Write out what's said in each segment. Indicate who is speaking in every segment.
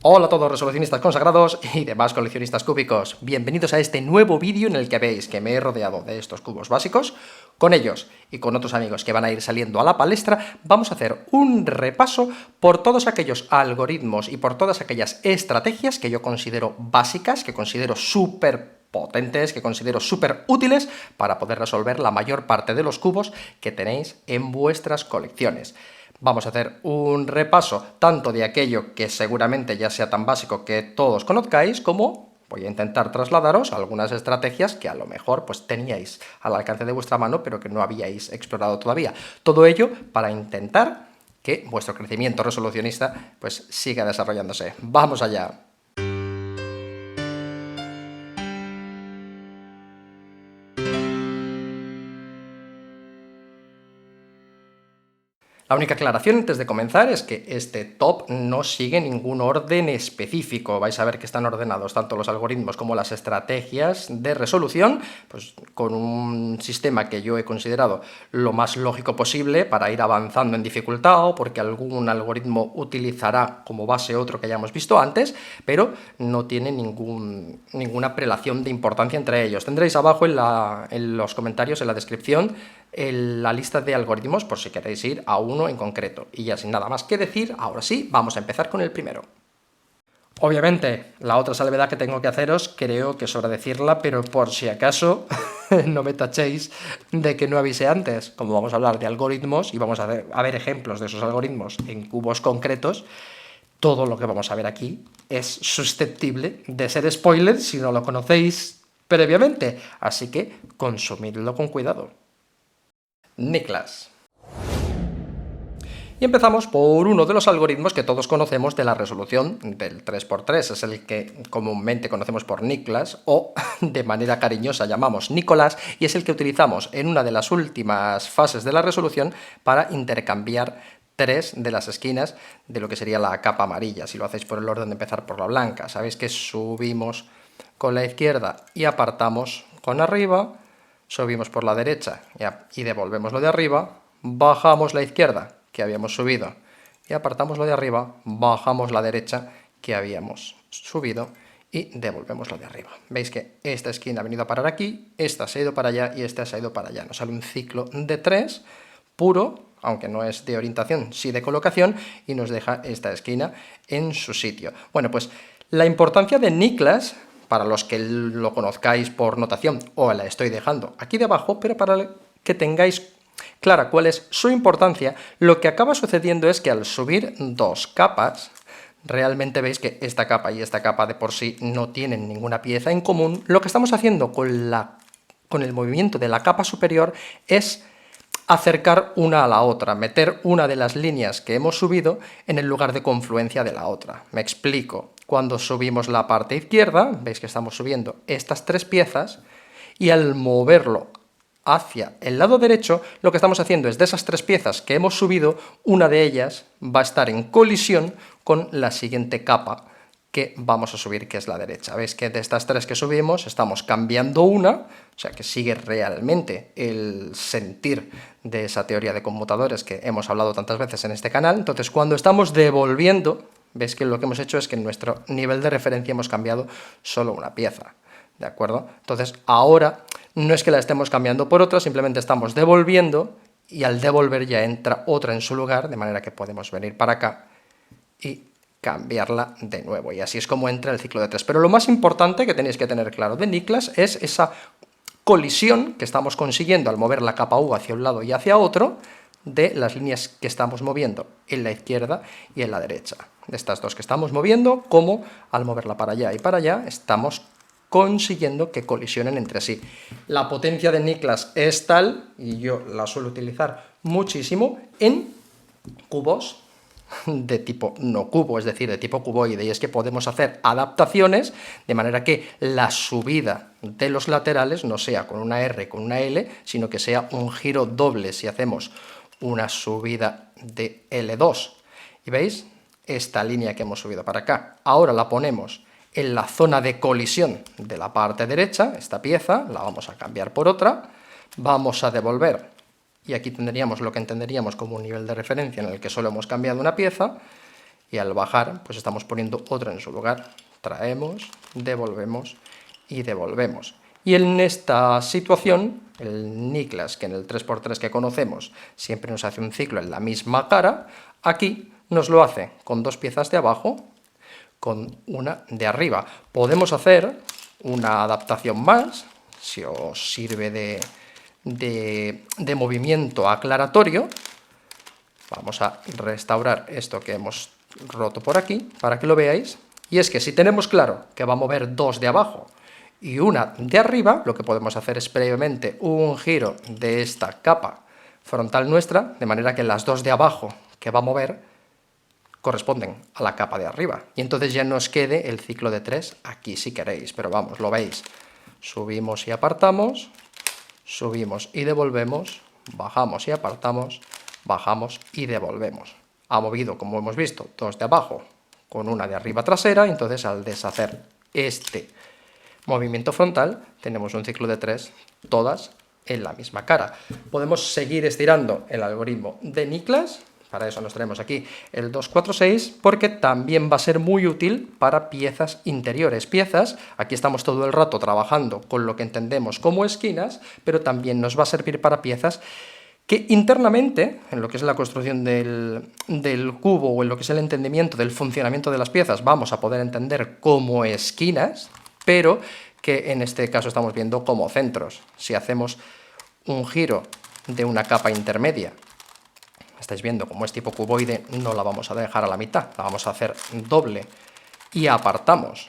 Speaker 1: Hola a todos resolucionistas consagrados y demás coleccionistas cúbicos, bienvenidos a este nuevo vídeo en el que veis que me he rodeado de estos cubos básicos. Con ellos y con otros amigos que van a ir saliendo a la palestra, vamos a hacer un repaso por todos aquellos algoritmos y por todas aquellas estrategias que yo considero básicas, que considero súper potentes, que considero súper útiles para poder resolver la mayor parte de los cubos que tenéis en vuestras colecciones. Vamos a hacer un repaso tanto de aquello que seguramente ya sea tan básico que todos conozcáis, como voy a intentar trasladaros algunas estrategias que a lo mejor pues teníais al alcance de vuestra mano pero que no habíais explorado todavía. Todo ello para intentar que vuestro crecimiento resolucionista pues siga desarrollándose. ¡Vamos allá! La única aclaración antes de comenzar es que este top no sigue ningún orden específico. Vais a ver que están ordenados tanto los algoritmos como las estrategias de resolución, pues con un sistema que yo he considerado lo más lógico posible para ir avanzando en dificultad, o porque algún algoritmo utilizará como base otro que hayamos visto antes, pero no tiene ninguna prelación de importancia entre ellos. Tendréis abajo en los comentarios, en la descripción, la lista de algoritmos por si queréis ir a uno en concreto. Y ya sin nada más que decir, ahora sí, vamos a empezar con el primero. Obviamente, la otra salvedad que tengo que haceros, creo que sobra decirla, pero por si acaso no me tachéis de que no avise antes. Como vamos a hablar de algoritmos y vamos a ver ejemplos de esos algoritmos en cubos concretos, todo lo que vamos a ver aquí es susceptible de ser spoiler si no lo conocéis previamente. Así que consumidlo con cuidado. Niklas. Y empezamos por uno de los algoritmos que todos conocemos de la resolución del 3×3, es el que comúnmente conocemos por Niklas o de manera cariñosa llamamos Nicolás, y es el que utilizamos en una de las últimas fases de la resolución para intercambiar 3 de las esquinas de lo que sería la capa amarilla. Si lo hacéis por el orden de empezar por la blanca, sabéis que subimos con la izquierda y apartamos con arriba, subimos por la derecha y devolvemos lo de arriba, bajamos la izquierda que habíamos subido y apartamos lo de arriba, bajamos la derecha que habíamos subido y devolvemos lo de arriba. Veis que esta esquina ha venido a parar aquí, esta se ha ido para allá y esta se ha ido para allá. Nos sale un ciclo de 3 puro, aunque no es de orientación, sí de colocación, y nos deja esta esquina en su sitio. Bueno, pues la importancia de Niklas, para los que lo conozcáis por notación, o la estoy dejando aquí debajo, pero para que tengáis clara cuál es su importancia, lo que acaba sucediendo es que al subir 2 capas, realmente veis que esta capa y esta capa de por sí no tienen ninguna pieza en común. Lo que estamos haciendo con el movimiento de la capa superior es acercar una a la otra, meter una de las líneas que hemos subido en el lugar de confluencia de la otra. Me explico. Cuando subimos la parte izquierda, veis que estamos subiendo estas 3 piezas, y al moverlo hacia el lado derecho, lo que estamos haciendo es de esas 3 piezas que hemos subido, una de ellas va a estar en colisión con la siguiente capa que vamos a subir, que es la derecha. Veis que de estas 3 que subimos estamos cambiando una, o sea que sigue realmente el sentir de esa teoría de conmutadores que hemos hablado tantas veces en este canal. Entonces, cuando estamos devolviendo, veis que lo que hemos hecho es que en nuestro nivel de referencia hemos cambiado solo una pieza, ¿de acuerdo? Entonces, ahora no es que la estemos cambiando por otra, simplemente estamos devolviendo, y al devolver ya entra otra en su lugar, de manera que podemos venir para acá y cambiarla de nuevo, y así es como entra el ciclo de 3. Pero lo más importante que tenéis que tener claro de Niklas es esa colisión que estamos consiguiendo al mover la capa U hacia un lado y hacia otro de las líneas que estamos moviendo en la izquierda y en la derecha. De estas 2 que estamos moviendo, como al moverla para allá y para allá, estamos consiguiendo que colisionen entre sí. La potencia de Niklas es tal, y yo la suelo utilizar muchísimo en cubos de tipo no cubo, es decir, de tipo cuboide, y es que podemos hacer adaptaciones de manera que la subida de los laterales no sea con una R, con una L, sino que sea un giro doble si hacemos una subida de L2. ¿Y veis? Esta línea que hemos subido para acá, ahora la ponemos en la zona de colisión de la parte derecha, esta pieza, la vamos a cambiar por otra, vamos a devolver, y aquí tendríamos lo que entenderíamos como un nivel de referencia en el que solo hemos cambiado una pieza, y al bajar pues estamos poniendo otro en su lugar. Traemos, devolvemos y devolvemos. Y en esta situación, el Niklas, que en el 3x3 que conocemos siempre nos hace un ciclo en la misma cara, aquí nos lo hace con dos piezas de abajo, con una de arriba. Podemos hacer una adaptación más, si os sirve de movimiento aclaratorio. Vamos a restaurar esto que hemos roto por aquí, para que lo veáis. Y es que si tenemos claro que va a mover dos de abajo y una de arriba, lo que podemos hacer es previamente un giro de esta capa frontal nuestra, de manera que las dos de abajo que va a mover corresponden a la capa de arriba. Y entonces ya nos quede el ciclo de 3 aquí si queréis, pero vamos, lo veis. Subimos y apartamos, subimos y devolvemos, bajamos y apartamos, bajamos y devolvemos. Ha movido, como hemos visto, dos de abajo con una de arriba trasera, entonces al deshacer este movimiento frontal tenemos un ciclo de 3, todas en la misma cara. Podemos seguir estirando el algoritmo de Niklas. Para eso nos traemos aquí el 246, porque también va a ser muy útil para piezas interiores. Piezas, aquí estamos todo el rato trabajando con lo que entendemos como esquinas, pero también nos va a servir para piezas que internamente, en lo que es la construcción del cubo o en lo que es el entendimiento del funcionamiento de las piezas, vamos a poder entender como esquinas, pero que en este caso estamos viendo como centros. Si hacemos un giro de una capa intermedia, estáis viendo como es tipo cuboide, no la vamos a dejar a la mitad, la vamos a hacer doble y apartamos.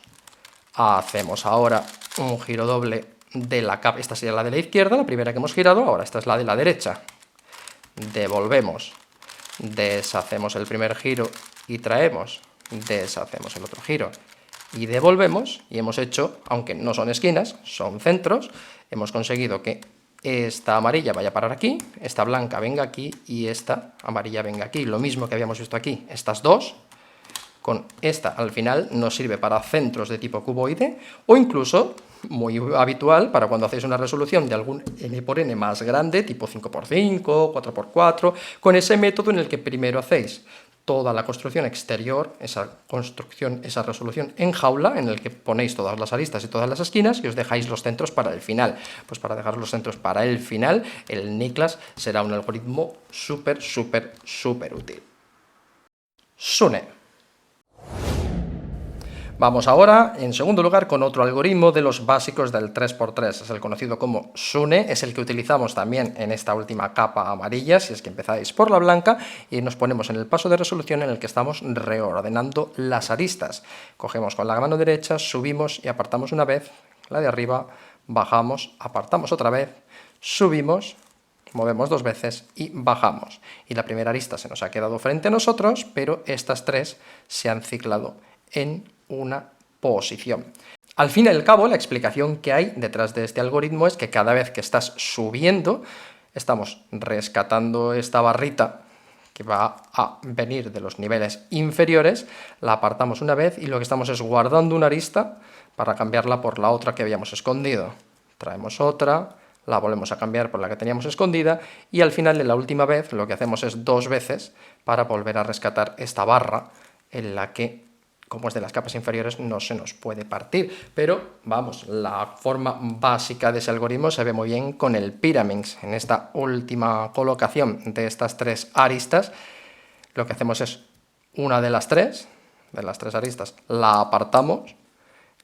Speaker 1: Hacemos ahora un giro doble de la capa, esta sería la de la izquierda, la primera que hemos girado, ahora esta es la de la derecha. Devolvemos, deshacemos el primer giro y traemos, deshacemos el otro giro y devolvemos, y hemos hecho, aunque no son esquinas, son centros, hemos conseguido que esta amarilla vaya a parar aquí, esta blanca venga aquí y esta amarilla venga aquí. Lo mismo que habíamos visto aquí, estas dos, con esta al final nos sirve para centros de tipo cuboide o incluso, muy habitual, para cuando hacéis una resolución de algún n por n más grande, tipo 5x5, 4x4, con ese método en el que primero hacéis toda la construcción exterior, esa resolución en jaula, en el que ponéis todas las aristas y todas las esquinas y os dejáis los centros para el final. Pues para dejar los centros para el final, el Niklas será un algoritmo súper útil. Sune. Vamos ahora, en segundo lugar, con otro algoritmo de los básicos del 3x3. Es el conocido como Sune, es el que utilizamos también en esta última capa amarilla, si es que empezáis por la blanca, y nos ponemos en el paso de resolución en el que estamos reordenando las aristas. Cogemos con la mano derecha, subimos y apartamos una vez, la de arriba, bajamos, apartamos otra vez, subimos, movemos dos veces y bajamos. Y la primera arista se nos ha quedado frente a nosotros, pero estas tres se han ciclado en una posición. Al fin y al cabo, la explicación que hay detrás de este algoritmo es que cada vez que estás subiendo, estamos rescatando esta barrita que va a venir de los niveles inferiores, la apartamos una vez y lo que estamos es guardando una arista para cambiarla por la otra que habíamos escondido. Traemos otra, la volvemos a cambiar por la que teníamos escondida y al final de la última vez lo que hacemos es dos veces para volver a rescatar esta barra en la que, como es de las capas inferiores, no se nos puede partir. Pero, vamos, la forma básica de ese algoritmo se ve muy bien con el Pyraminx. En esta última colocación de estas tres aristas, lo que hacemos es una de las tres aristas, la apartamos,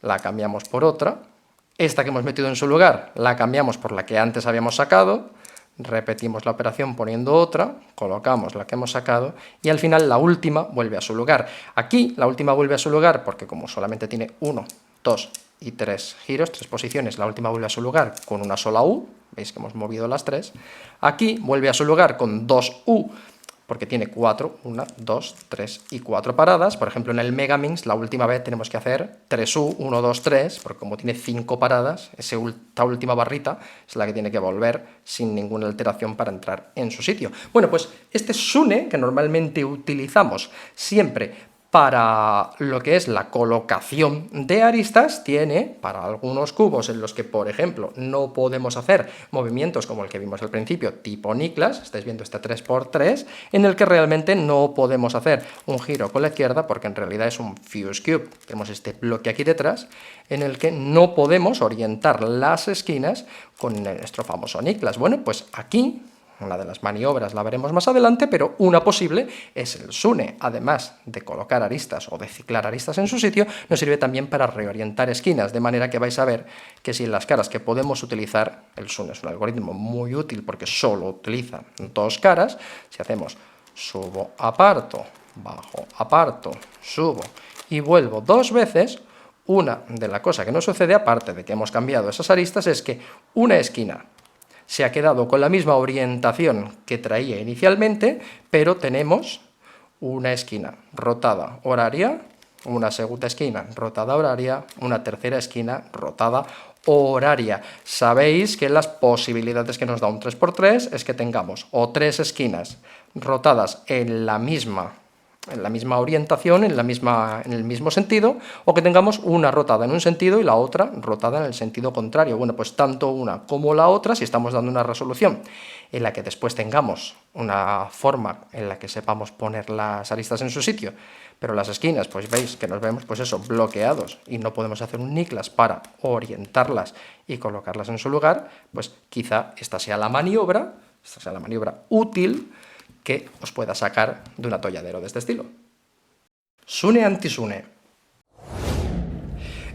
Speaker 1: la cambiamos por otra. Esta que hemos metido en su lugar, la cambiamos por la que antes habíamos sacado. Repetimos la operación poniendo otra, colocamos la que hemos sacado y al final la última vuelve a su lugar. Aquí la última vuelve a su lugar porque como solamente tiene 1, 2 y 3 giros, 3 posiciones, la última vuelve a su lugar con una sola U, veis que hemos movido las 3. Aquí vuelve a su lugar con 2 U porque tiene 4, 1, 2, 3 y 4 paradas. Por ejemplo, en el Megaminx la última vez tenemos que hacer 3U, 1, 2, 3, porque como tiene 5 paradas, esta última barrita es la que tiene que volver sin ninguna alteración para entrar en su sitio. Bueno, pues este Sune, que normalmente utilizamos siempre para lo que es la colocación de aristas, tiene para algunos cubos en los que, por ejemplo, no podemos hacer movimientos como el que vimos al principio, tipo Niklas, estáis viendo este 3×3, en el que realmente no podemos hacer un giro con la izquierda porque en realidad es un fuse cube. Tenemos este bloque aquí detrás en el que no podemos orientar las esquinas con nuestro famoso Niklas. Bueno, pues aquí una de las maniobras la veremos más adelante, pero una posible es el Sune. Además de colocar aristas o de ciclar aristas en su sitio, nos sirve también para reorientar esquinas, de manera que vais a ver que si en las caras que podemos utilizar, el Sune es un algoritmo muy útil porque solo utiliza dos caras, si hacemos subo, aparto, bajo, aparto, subo y vuelvo dos veces, una de las cosas que nos sucede, aparte de que hemos cambiado esas aristas, es que una esquina se ha quedado con la misma orientación que traía inicialmente, pero tenemos una esquina rotada horaria, una segunda esquina rotada horaria, una tercera esquina rotada horaria. Sabéis que las posibilidades que nos da un 3×3 es que tengamos o tres esquinas rotadas en la misma orientación, en el mismo sentido, o que tengamos una rotada en un sentido y la otra rotada en el sentido contrario. Bueno, pues tanto una como la otra, si estamos dando una resolución en la que después tengamos una forma en la que sepamos poner las aristas en su sitio, pero las esquinas, pues veis que nos vemos, pues eso, bloqueados y no podemos hacer un Niklas para orientarlas y colocarlas en su lugar, pues quizá esta sea la maniobra útil que os pueda sacar de un atolladero de este estilo. Sune anti-Sune.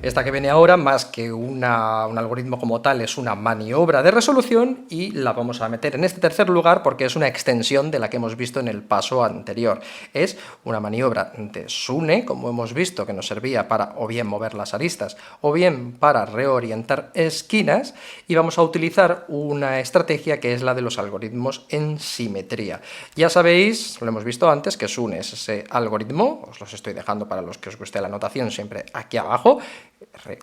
Speaker 1: Esta que viene ahora, más que un algoritmo como tal, es una maniobra de resolución y la vamos a meter en este tercer lugar porque es una extensión de la que hemos visto en el paso anterior. Es una maniobra de Sune, como hemos visto, que nos servía para o bien mover las aristas o bien para reorientar esquinas, y vamos a utilizar una estrategia que es la de los algoritmos en simetría. Ya sabéis, lo hemos visto antes, que Sune es ese algoritmo, os los estoy dejando para los que os guste la notación siempre aquí abajo,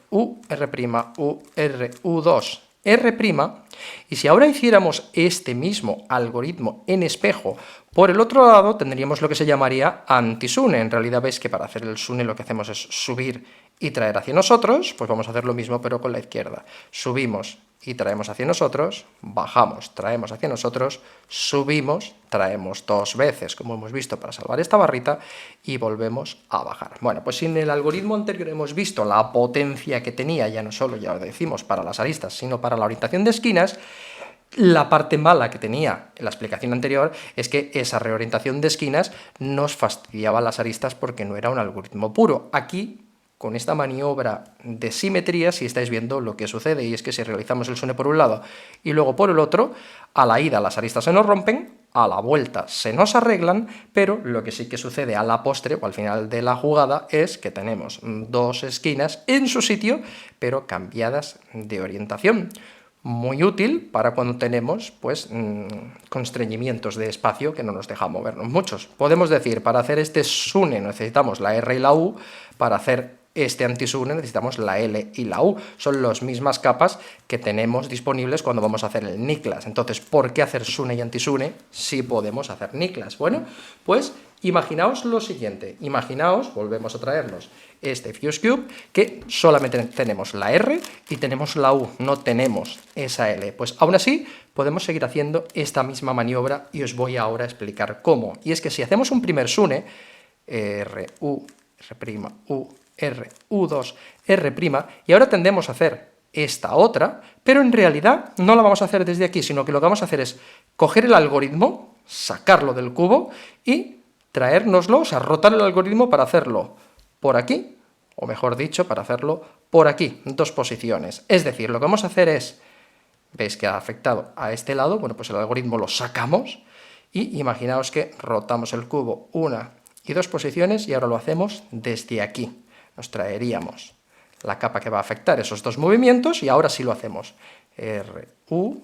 Speaker 1: RU, R', U, R, U2, R', y si ahora hiciéramos este mismo algoritmo en espejo por el otro lado, tendríamos lo que se llamaría anti-Sune. En realidad veis que para hacer el Sune lo que hacemos es subir y traer hacia nosotros, pues vamos a hacer lo mismo pero con la izquierda. Subimos y traemos hacia nosotros, bajamos, traemos hacia nosotros, subimos, traemos dos veces, como hemos visto para salvar esta barrita, y volvemos a bajar. Bueno, pues si en el algoritmo anterior hemos visto la potencia que tenía, ya no solo, ya lo decimos, para las aristas, sino para la orientación de esquinas, la parte mala que tenía en la explicación anterior es que esa reorientación de esquinas nos fastidiaba las aristas porque no era un algoritmo puro. Aquí, con esta maniobra de simetría, si estáis viendo lo que sucede, y es que si realizamos el Sune por un lado y luego por el otro, a la ida las aristas se nos rompen, a la vuelta se nos arreglan, pero lo que sí que sucede a la postre o al final de la jugada es que tenemos dos esquinas en su sitio, pero cambiadas de orientación. Muy útil para cuando tenemos pues constreñimientos de espacio que no nos deja movernos muchos. Podemos decir, para hacer este Sune necesitamos la R y la U, para hacer este anti-Sune necesitamos la L y la U. Son las mismas capas que tenemos disponibles cuando vamos a hacer el Niklas. Entonces, ¿por qué hacer Sune y anti-Sune si podemos hacer Niklas? Bueno, pues imaginaos lo siguiente. Imaginaos, volvemos a traernos este fuse cube, que solamente tenemos la R y tenemos la U, no tenemos esa L. Pues aún así podemos seguir haciendo esta misma maniobra y os voy ahora a explicar cómo. Y es que si hacemos un primer Sune, R, U, R', U, R, U2, R', y ahora tendemos a hacer esta otra, pero en realidad no la vamos a hacer desde aquí, sino que lo que vamos a hacer es coger el algoritmo, sacarlo del cubo y traérnoslo, o sea, rotar el algoritmo para hacerlo por aquí, o mejor dicho, para hacerlo por aquí, en dos posiciones. Es decir, lo que vamos a hacer es, veis que ha afectado a este lado, bueno, pues el algoritmo lo sacamos y imaginaos que rotamos el cubo una y dos posiciones y ahora lo hacemos desde aquí. Nos traeríamos la capa que va a afectar esos dos movimientos y ahora sí lo hacemos. R, U,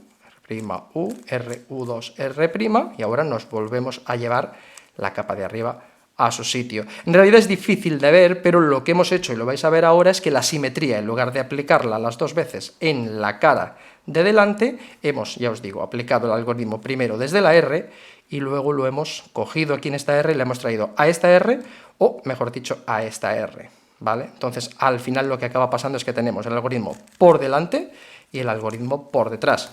Speaker 1: R', U, R, U2, R', y ahora nos volvemos a llevar la capa de arriba a su sitio. En realidad es difícil de ver, pero lo que hemos hecho, y lo vais a ver ahora, es que la simetría, en lugar de aplicarla las dos veces en la cara de delante, hemos, ya os digo, aplicado el algoritmo primero desde la R y luego lo hemos cogido aquí en esta R y le hemos traído a esta R, o mejor dicho, a esta R, ¿vale? Entonces, al final lo que acaba pasando es que tenemos el algoritmo por delante y el algoritmo por detrás.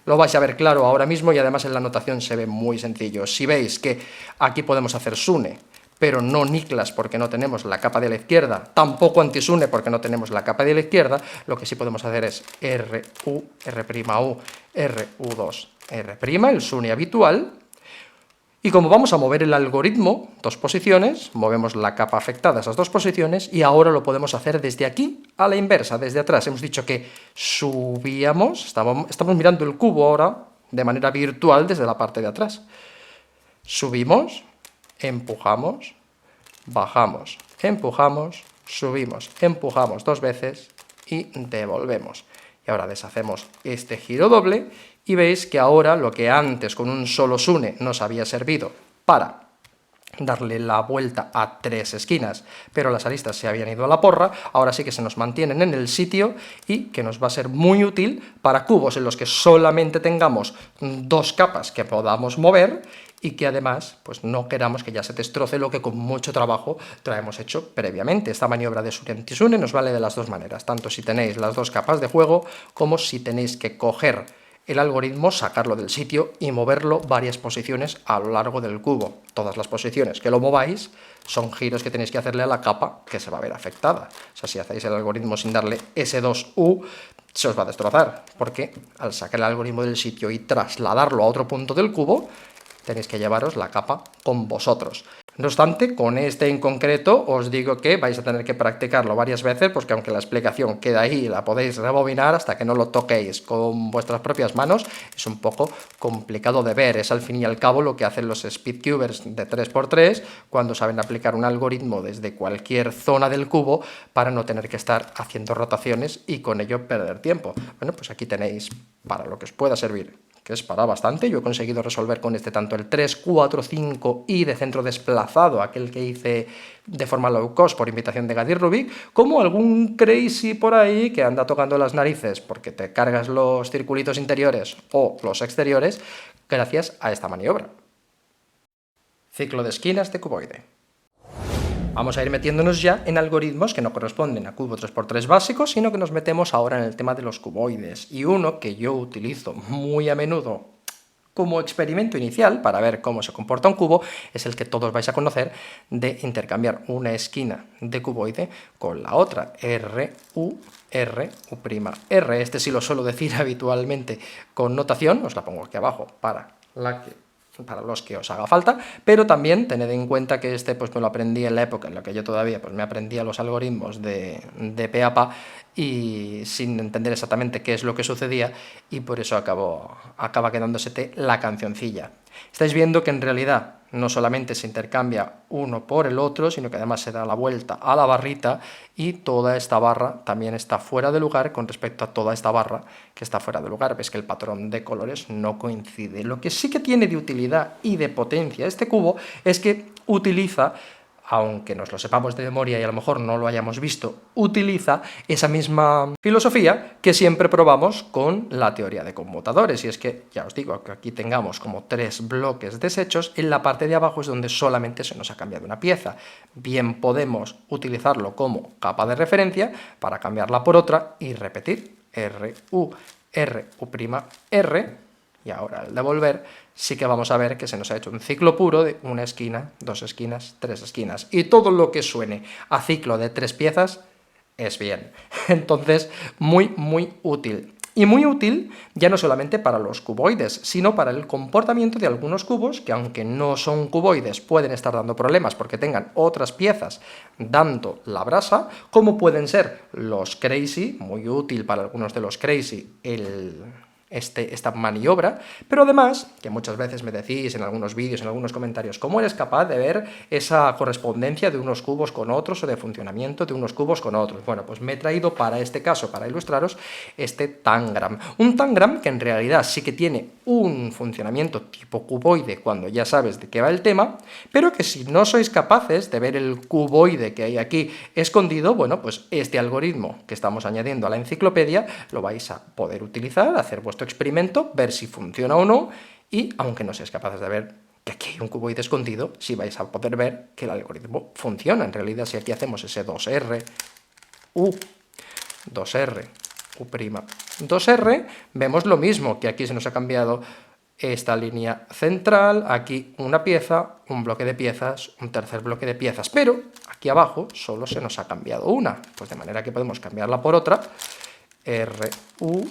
Speaker 1: Lo vais a ver claro ahora mismo y además en la notación se ve muy sencillo. Si veis que aquí podemos hacer Sune, pero no Niklas porque no tenemos la capa de la izquierda, tampoco anti-Sune porque no tenemos la capa de la izquierda, lo que sí podemos hacer es RU, R'U, RU2, R', el Sune habitual. Y como vamos a mover el algoritmo, dos posiciones, movemos la capa afectada a esas dos posiciones y ahora lo podemos hacer desde aquí a la inversa, desde atrás. Hemos dicho que subíamos, estamos mirando el cubo ahora de manera virtual desde la parte de atrás. Subimos, empujamos, bajamos, empujamos, subimos, empujamos dos veces y devolvemos. Y ahora deshacemos este giro doble y veis que ahora lo que antes con un solo Sune nos había servido para darle la vuelta a tres esquinas, pero las aristas se habían ido a la porra, ahora sí que se nos mantienen en el sitio y que nos va a ser muy útil para cubos en los que solamente tengamos dos capas que podamos mover y que además pues no queramos que ya se destroce lo que con mucho trabajo traemos hecho previamente. Esta maniobra de Sune anti-Sune nos vale de las dos maneras, tanto si tenéis las dos capas de juego como si tenéis que coger el algoritmo, sacarlo del sitio y moverlo varias posiciones a lo largo del cubo. Todas las posiciones que lo mováis son giros que tenéis que hacerle a la capa que se va a ver afectada. O sea, si hacéis el algoritmo sin darle S2U, se os va a destrozar, porque al sacar el algoritmo del sitio y trasladarlo a otro punto del cubo, tenéis que llevaros la capa con vosotros. No obstante, con este en concreto os digo que vais a tener que practicarlo varias veces, porque aunque la explicación queda ahí, la podéis rebobinar hasta que no lo toquéis con vuestras propias manos, es un poco complicado de ver. Es al fin y al cabo lo que hacen los speedcubers de 3×3 cuando saben aplicar un algoritmo desde cualquier zona del cubo para no tener que estar haciendo rotaciones y con ello perder tiempo. Bueno, pues aquí tenéis para lo que os pueda servir, que es para bastante. Yo he conseguido resolver con este tanto el 3, 4, 5 y de centro desplazado, aquel que hice de forma low cost por invitación de Gadir Rubik, como algún crazy por ahí que anda tocando las narices porque te cargas los circulitos interiores o los exteriores gracias a esta maniobra. Ciclo de esquinas de cuboide. Vamos a ir metiéndonos ya en algoritmos que no corresponden a cubo 3×3 básicos, sino que nos metemos ahora en el tema de los cuboides. Y uno que yo utilizo muy a menudo como experimento inicial para ver cómo se comporta un cubo es el que todos vais a conocer de intercambiar una esquina de cuboide con la otra, RU, R'. Este sí lo suelo decir habitualmente con notación, os la pongo aquí abajo para los que os haga falta, pero también tened en cuenta que este pues me lo aprendí en la época en la que yo todavía pues me aprendía los algoritmos de P-APA y sin entender exactamente qué es lo que sucedía, y por eso acaba quedándosete la cancioncilla. Estáis viendo que en realidad no solamente se intercambia uno por el otro, sino que además se da la vuelta a la barrita y toda esta barra también está fuera de lugar con respecto a toda esta barra que está fuera de lugar. Ves que el patrón de colores no coincide. Lo que sí que tiene de utilidad y de potencia este cubo es que utiliza, aunque nos lo sepamos de memoria y a lo mejor no lo hayamos visto, utiliza esa misma filosofía que siempre probamos con la teoría de conmutadores. Y es que, ya os digo, que aquí tengamos como tres bloques deshechos, en la parte de abajo es donde solamente se nos ha cambiado una pieza. Bien podemos utilizarlo como capa de referencia para cambiarla por otra y repetir RU, R'U', y ahora al devolver sí que vamos a ver que se nos ha hecho un ciclo puro de una esquina, dos esquinas, tres esquinas. Y todo lo que suene a ciclo de tres piezas es bien. Entonces, muy, muy útil. Y muy útil ya no solamente para los cuboides, sino para el comportamiento de algunos cubos que, aunque no son cuboides, pueden estar dando problemas porque tengan otras piezas dando la brasa, como pueden ser los crazy, muy útil para algunos de los crazy esta maniobra, pero además, que muchas veces me decís en algunos vídeos, en algunos comentarios, ¿cómo eres capaz de ver esa correspondencia de unos cubos con otros o de funcionamiento de unos cubos con otros? Bueno, pues me he traído para este caso, para ilustraros, este Tangram. Un Tangram que en realidad sí que tiene un funcionamiento tipo cuboide cuando ya sabes de qué va el tema, pero que si no sois capaces de ver el cuboide que hay aquí escondido, bueno, pues este algoritmo que estamos añadiendo a la enciclopedia lo vais a poder utilizar, hacer vuestro experimento, ver si funciona o no, y aunque no seáis capaces de ver que aquí hay un cuboide escondido, sí vais a poder ver que el algoritmo funciona. En realidad, si aquí hacemos ese 2R, U, 2R, U', 2R, vemos lo mismo, que aquí se nos ha cambiado esta línea central, aquí una pieza, un bloque de piezas, un tercer bloque de piezas, pero aquí abajo solo se nos ha cambiado una, pues de manera que podemos cambiarla por otra, RU,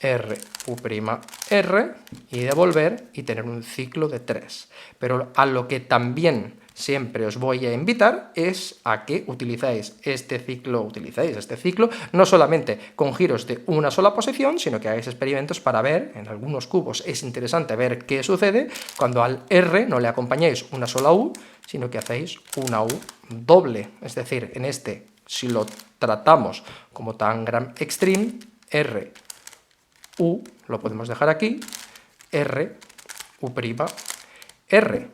Speaker 1: RU', y devolver y tener un ciclo de 3. Pero a lo que también siempre os voy a invitar es a que utilicéis este ciclo no solamente con giros de una sola posición, sino que hagáis experimentos para ver, en algunos cubos es interesante ver qué sucede cuando al R no le acompañáis una sola U, sino que hacéis una U doble. Es decir, en este, si lo tratamos como Tangram Extreme, R, U, lo podemos dejar aquí, R, U', R.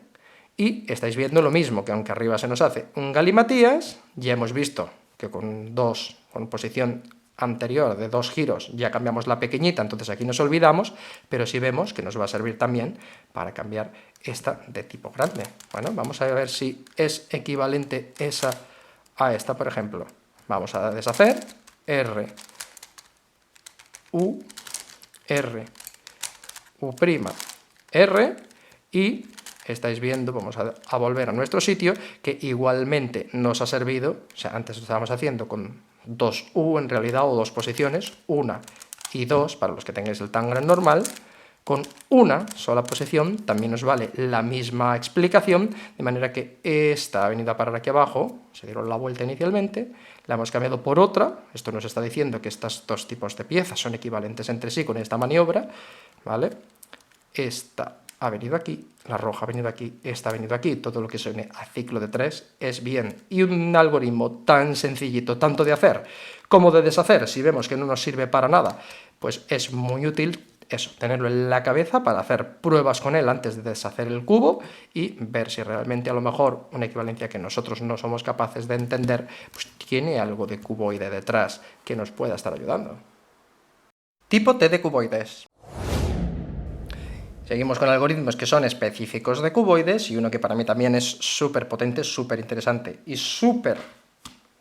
Speaker 1: Y estáis viendo lo mismo, que aunque arriba se nos hace un galimatías, ya hemos visto que con posición anterior de 2 giros ya cambiamos la pequeñita, entonces aquí nos olvidamos, pero sí vemos que nos va a servir también para cambiar esta de tipo grande. Bueno, vamos a ver si es equivalente esa a esta, por ejemplo. Vamos a deshacer, R, U, R, U', R, y estáis viendo, vamos a volver a nuestro sitio, que igualmente nos ha servido, o sea, antes lo estábamos haciendo con 2U en realidad, o 2 posiciones, 1 y 2, para los que tengáis el Tangram normal. Con una sola posición también nos vale la misma explicación, de manera que esta ha venido a parar aquí abajo, se dieron la vuelta inicialmente, la hemos cambiado por otra, esto nos está diciendo que estos dos tipos de piezas son equivalentes entre sí con esta maniobra, ¿vale? Esta ha venido aquí, la roja ha venido aquí, esta ha venido aquí, todo lo que suene a ciclo de 3 es bien. Y un algoritmo tan sencillito, tanto de hacer como de deshacer, si vemos que no nos sirve para nada, pues es muy útil eso, tenerlo en la cabeza para hacer pruebas con él antes de deshacer el cubo y ver si realmente a lo mejor una equivalencia que nosotros no somos capaces de entender, pues tiene algo de cuboide detrás que nos pueda estar ayudando. Tipo T de cuboides. Seguimos con algoritmos que son específicos de cuboides y uno que para mí también es súper potente, súper interesante y súper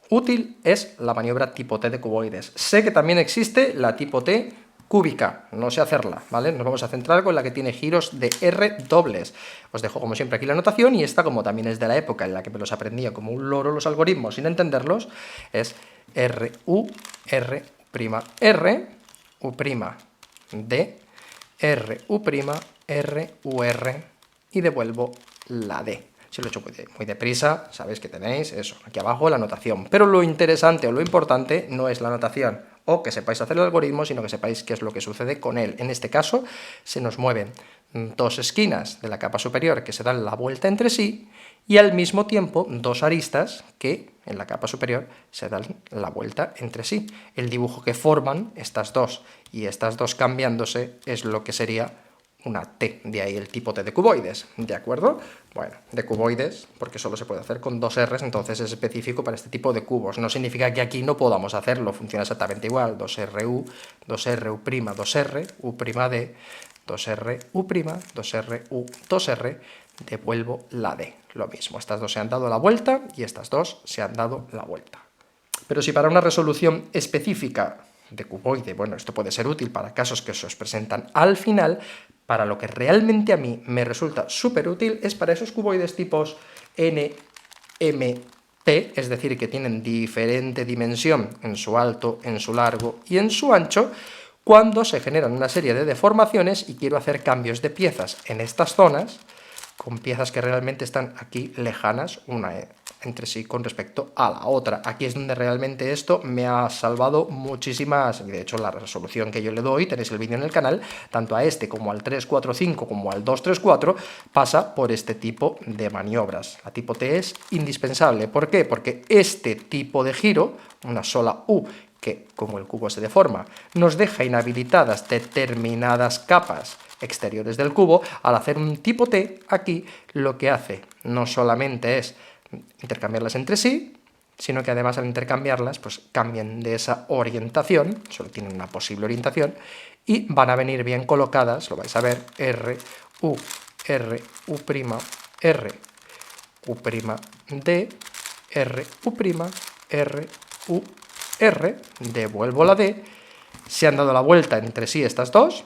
Speaker 1: útil es la maniobra tipo T de cuboides. Sé que también existe la tipo T cúbica, no sé hacerla, ¿vale? Nos vamos a centrar con la que tiene giros de R dobles. Os dejo como siempre aquí la anotación y esta, como también es de la época en la que me los aprendía como un loro los algoritmos sin entenderlos, es R, U, R', R, U', D, R, U', R, U, R, y devuelvo la D. Si lo he hecho muy deprisa, sabéis que tenéis eso, aquí abajo la anotación. Pero lo interesante o lo importante no es la anotación o que sepáis hacer el algoritmo, sino que sepáis qué es lo que sucede con él. En este caso, se nos mueven dos esquinas de la capa superior que se dan la vuelta entre sí y al mismo tiempo dos aristas que en la capa superior se dan la vuelta entre sí. El dibujo que forman estas dos y estas dos cambiándose es lo que sería una T, de ahí el tipo T de cuboides, ¿de acuerdo? Bueno, de cuboides, porque solo se puede hacer con 2 R's, entonces es específico para este tipo de cubos. No significa que aquí no podamos hacerlo, funciona exactamente igual. 2RU, 2RU', 2R, U', D, 2R, U', 2R, U, 2R, devuelvo la D. Lo mismo, estas dos se han dado la vuelta y estas dos se han dado la vuelta. Pero si para una resolución específica de cuboide, bueno, esto puede ser útil para casos que se os presentan al final, para lo que realmente a mí me resulta súper útil es para esos cuboides tipos N, M, P, es decir, que tienen diferente dimensión en su alto, en su largo y en su ancho, cuando se generan una serie de deformaciones y quiero hacer cambios de piezas en estas zonas, con piezas que realmente están aquí lejanas una entre sí con respecto a la otra. Aquí es donde realmente esto me ha salvado muchísimas, y de hecho la resolución que yo le doy, tenéis el vídeo en el canal, tanto a este como al 345 como al 234, pasa por este tipo de maniobras. La tipo T es indispensable. ¿Por qué? Porque este tipo de giro, una sola U, que como el cubo se deforma, nos deja inhabilitadas determinadas capas exteriores del cubo. Al hacer un tipo T, aquí lo que hace no solamente es intercambiarlas entre sí, sino que además al intercambiarlas pues cambian de esa orientación, solo tienen una posible orientación, y van a venir bien colocadas, lo vais a ver, R, U, U', R, U', D, R, U', R, U, R, devuelvo la D, se han dado la vuelta entre sí estas dos.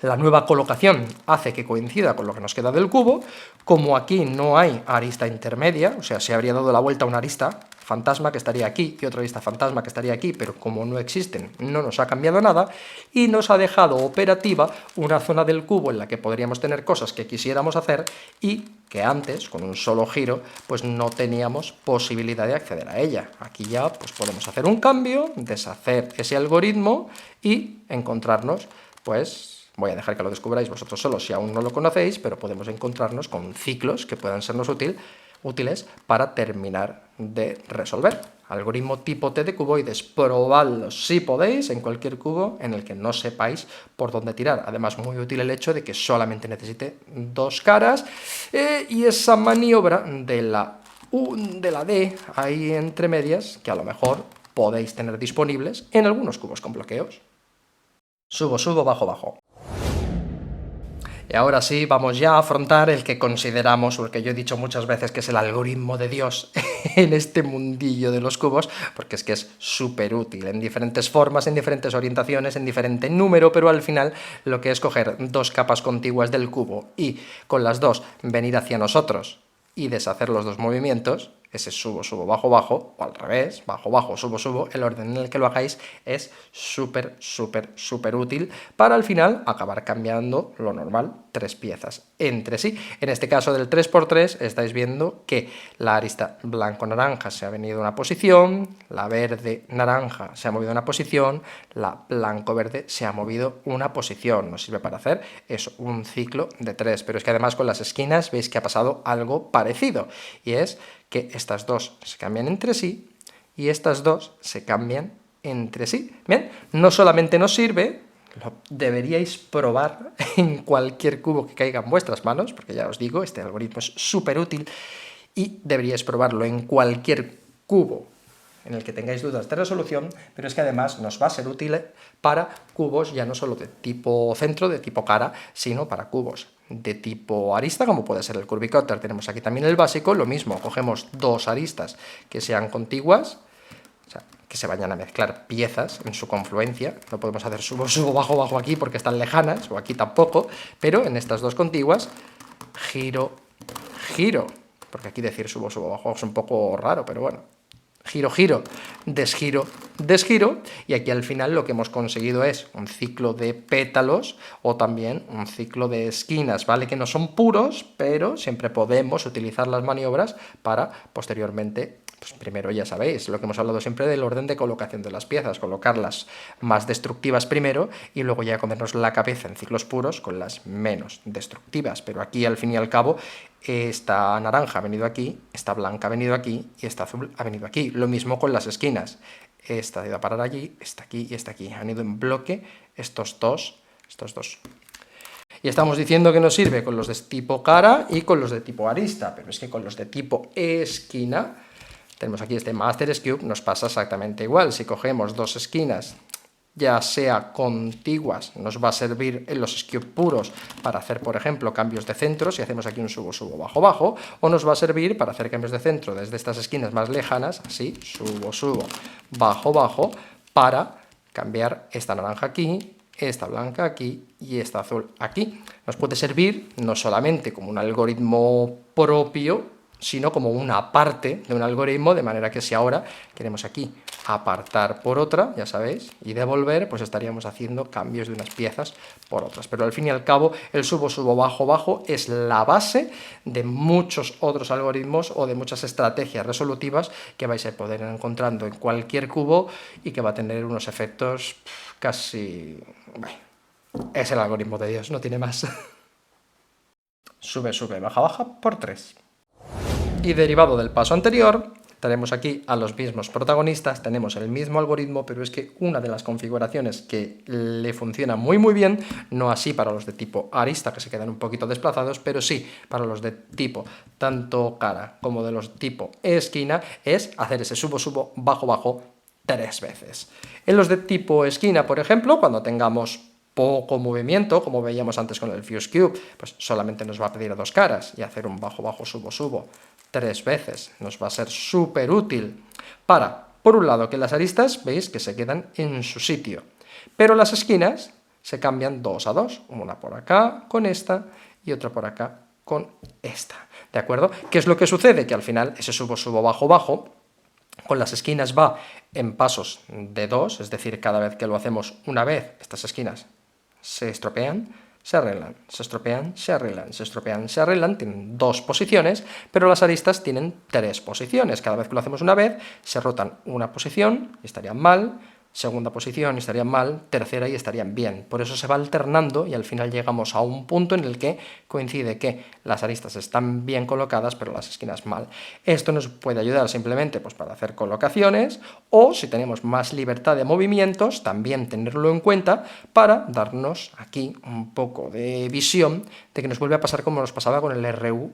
Speaker 1: La nueva colocación hace que coincida con lo que nos queda del cubo. Como aquí no hay arista intermedia, o sea, se habría dado la vuelta a una arista fantasma que estaría aquí y otra arista fantasma que estaría aquí, pero como no existen, no nos ha cambiado nada y nos ha dejado operativa una zona del cubo en la que podríamos tener cosas que quisiéramos hacer y que antes, con un solo giro, pues no teníamos posibilidad de acceder a ella. Aquí ya pues podemos hacer un cambio, deshacer ese algoritmo y encontrarnos, pues, voy a dejar que lo descubráis vosotros solos si aún no lo conocéis, pero podemos encontrarnos con ciclos que puedan sernos útiles para terminar de resolver. Algoritmo tipo T de cuboides, probadlo si podéis en cualquier cubo en el que no sepáis por dónde tirar. Además, muy útil el hecho de que solamente necesite dos caras y esa maniobra de la U, de la D, ahí entre medias, que a lo mejor podéis tener disponibles en algunos cubos con bloqueos. Subo, subo, bajo, bajo. Y ahora sí, vamos ya a afrontar el que consideramos, o el que yo he dicho muchas veces que es el algoritmo de Dios en este mundillo de los cubos, porque es que es súper útil, en diferentes formas, en diferentes orientaciones, en diferente número, pero al final lo que es coger dos capas contiguas del cubo y con las dos venir hacia nosotros y deshacer los dos movimientos, ese subo, subo, bajo, bajo, o al revés, bajo, bajo, subo, subo, el orden en el que lo hagáis es súper, súper, súper útil para al final acabar cambiando lo normal, tres piezas entre sí. En este caso del 3×3 estáis viendo que la arista blanco-naranja se ha venido a una posición, la verde-naranja se ha movido a una posición, la blanco-verde se ha movido una posición. Nos sirve para hacer eso, un ciclo de 3, pero es que además con las esquinas veis que ha pasado algo parecido, y es que estas dos se cambian entre sí y estas dos se cambian entre sí. Bien, no solamente nos sirve, lo deberíais probar en cualquier cubo que caiga en vuestras manos, porque ya os digo, este algoritmo es súper útil y deberíais probarlo en cualquier cubo en el que tengáis dudas de resolución, pero es que además nos va a ser útil para cubos ya no solo de tipo centro, de tipo cara, sino para cubos de tipo arista, como puede ser el Curvicutter. Tenemos aquí también el básico, lo mismo, cogemos dos aristas que sean contiguas, o sea, que se vayan a mezclar piezas en su confluencia. No podemos hacer subo, subo, bajo, bajo aquí porque están lejanas, o aquí tampoco, pero en estas dos contiguas, giro, giro, porque aquí decir subo, subo, bajo es un poco raro, pero bueno. Giro, giro, desgiro, desgiro, y aquí al final lo que hemos conseguido es un ciclo de pétalos o también un ciclo de esquinas, ¿vale? Que no son puros, pero siempre podemos utilizar las maniobras para posteriormente, pues primero ya sabéis, lo que hemos hablado siempre del orden de colocación de las piezas, colocarlas más destructivas primero y luego ya comernos la cabeza en ciclos puros con las menos destructivas, pero aquí al fin y al cabo esta naranja ha venido aquí, esta blanca ha venido aquí y esta azul ha venido aquí. Lo mismo con las esquinas. Esta ha ido a parar allí, esta aquí y esta aquí. Han ido en bloque estos dos. Y estamos diciendo que nos sirve con los de tipo cara y con los de tipo arista, pero es que con los de tipo esquina, tenemos aquí este Master Cube, nos pasa exactamente igual. Si cogemos dos esquinas, ya sea contiguas, nos va a servir en los Cube puros para hacer, por ejemplo, cambios de centro, si hacemos aquí un subo, subo, bajo, bajo, o nos va a servir para hacer cambios de centro desde estas esquinas más lejanas, así, subo, subo, bajo, bajo, para cambiar esta naranja aquí, esta blanca aquí y esta azul aquí. Nos puede servir no solamente como un algoritmo propio sino como una parte de un algoritmo, de manera que si ahora queremos aquí apartar por otra, ya sabéis, y devolver, pues estaríamos haciendo cambios de unas piezas por otras. Pero al fin y al cabo, el subo, subo, bajo, bajo es la base de muchos otros algoritmos o de muchas estrategias resolutivas que vais a poder ir encontrando en cualquier cubo y que va a tener unos efectos casi... Bueno, es el algoritmo de Dios, no tiene más. Sube, sube, baja, baja por 3. Y derivado del paso anterior, tenemos aquí a los mismos protagonistas, tenemos el mismo algoritmo, pero es que una de las configuraciones que le funciona muy bien, no así para los de tipo arista, que se quedan un poquito desplazados, pero sí para los de tipo tanto cara como de los tipo esquina, es hacer ese subo, subo, bajo, bajo 3 veces. En los de tipo esquina, por ejemplo, cuando tengamos poco movimiento, como veíamos antes con el Fuse Cube, pues solamente nos va a pedir a 2 caras, y hacer un bajo, bajo, subo, subo 3 veces nos va a ser súper útil para, por un lado, que las aristas, veis que se quedan en su sitio, pero las esquinas se cambian 2 a 2, una por acá con esta y otra por acá con esta, ¿de acuerdo? ¿Qué es lo que sucede? Que al final ese subo, subo, bajo, bajo, con las esquinas va en pasos de 2, es decir, cada vez que lo hacemos una vez, estas esquinas se estropean, se arreglan, se estropean, se arreglan, se estropean, se arreglan, tienen 2 posiciones, pero las aristas tienen 3 posiciones. Cada vez que lo hacemos una vez, se rotan una posición y estarían mal, segunda posición y estarían mal, tercera y estarían bien. Por eso se va alternando y al final llegamos a un punto en el que coincide que las aristas están bien colocadas, pero las esquinas mal. Esto nos puede ayudar simplemente pues, para hacer colocaciones, o si tenemos más libertad de movimientos, también tenerlo en cuenta para darnos aquí un poco de visión de que nos vuelve a pasar como nos pasaba con el RU',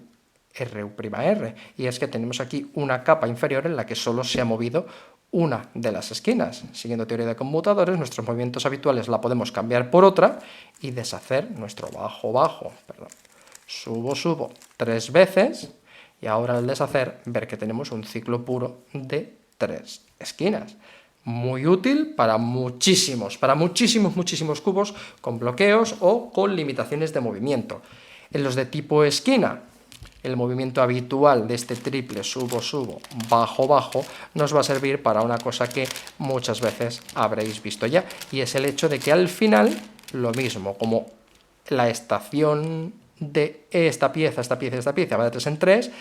Speaker 1: y es que tenemos aquí una capa inferior en la que solo se ha movido una de las esquinas. Siguiendo teoría de conmutadores, nuestros movimientos habituales la podemos cambiar por otra y deshacer nuestro bajo, bajo, perdón, subo, subo 3 veces, y ahora al deshacer ver que tenemos un ciclo puro de 3 esquinas. Muy útil para muchísimos cubos con bloqueos o con limitaciones de movimiento. En los de tipo esquina, el movimiento habitual de este triple subo, subo, bajo, bajo, nos va a servir para una cosa que muchas veces habréis visto ya, y es el hecho de que al final, lo mismo, como la estación de esta pieza va de 3 en 3,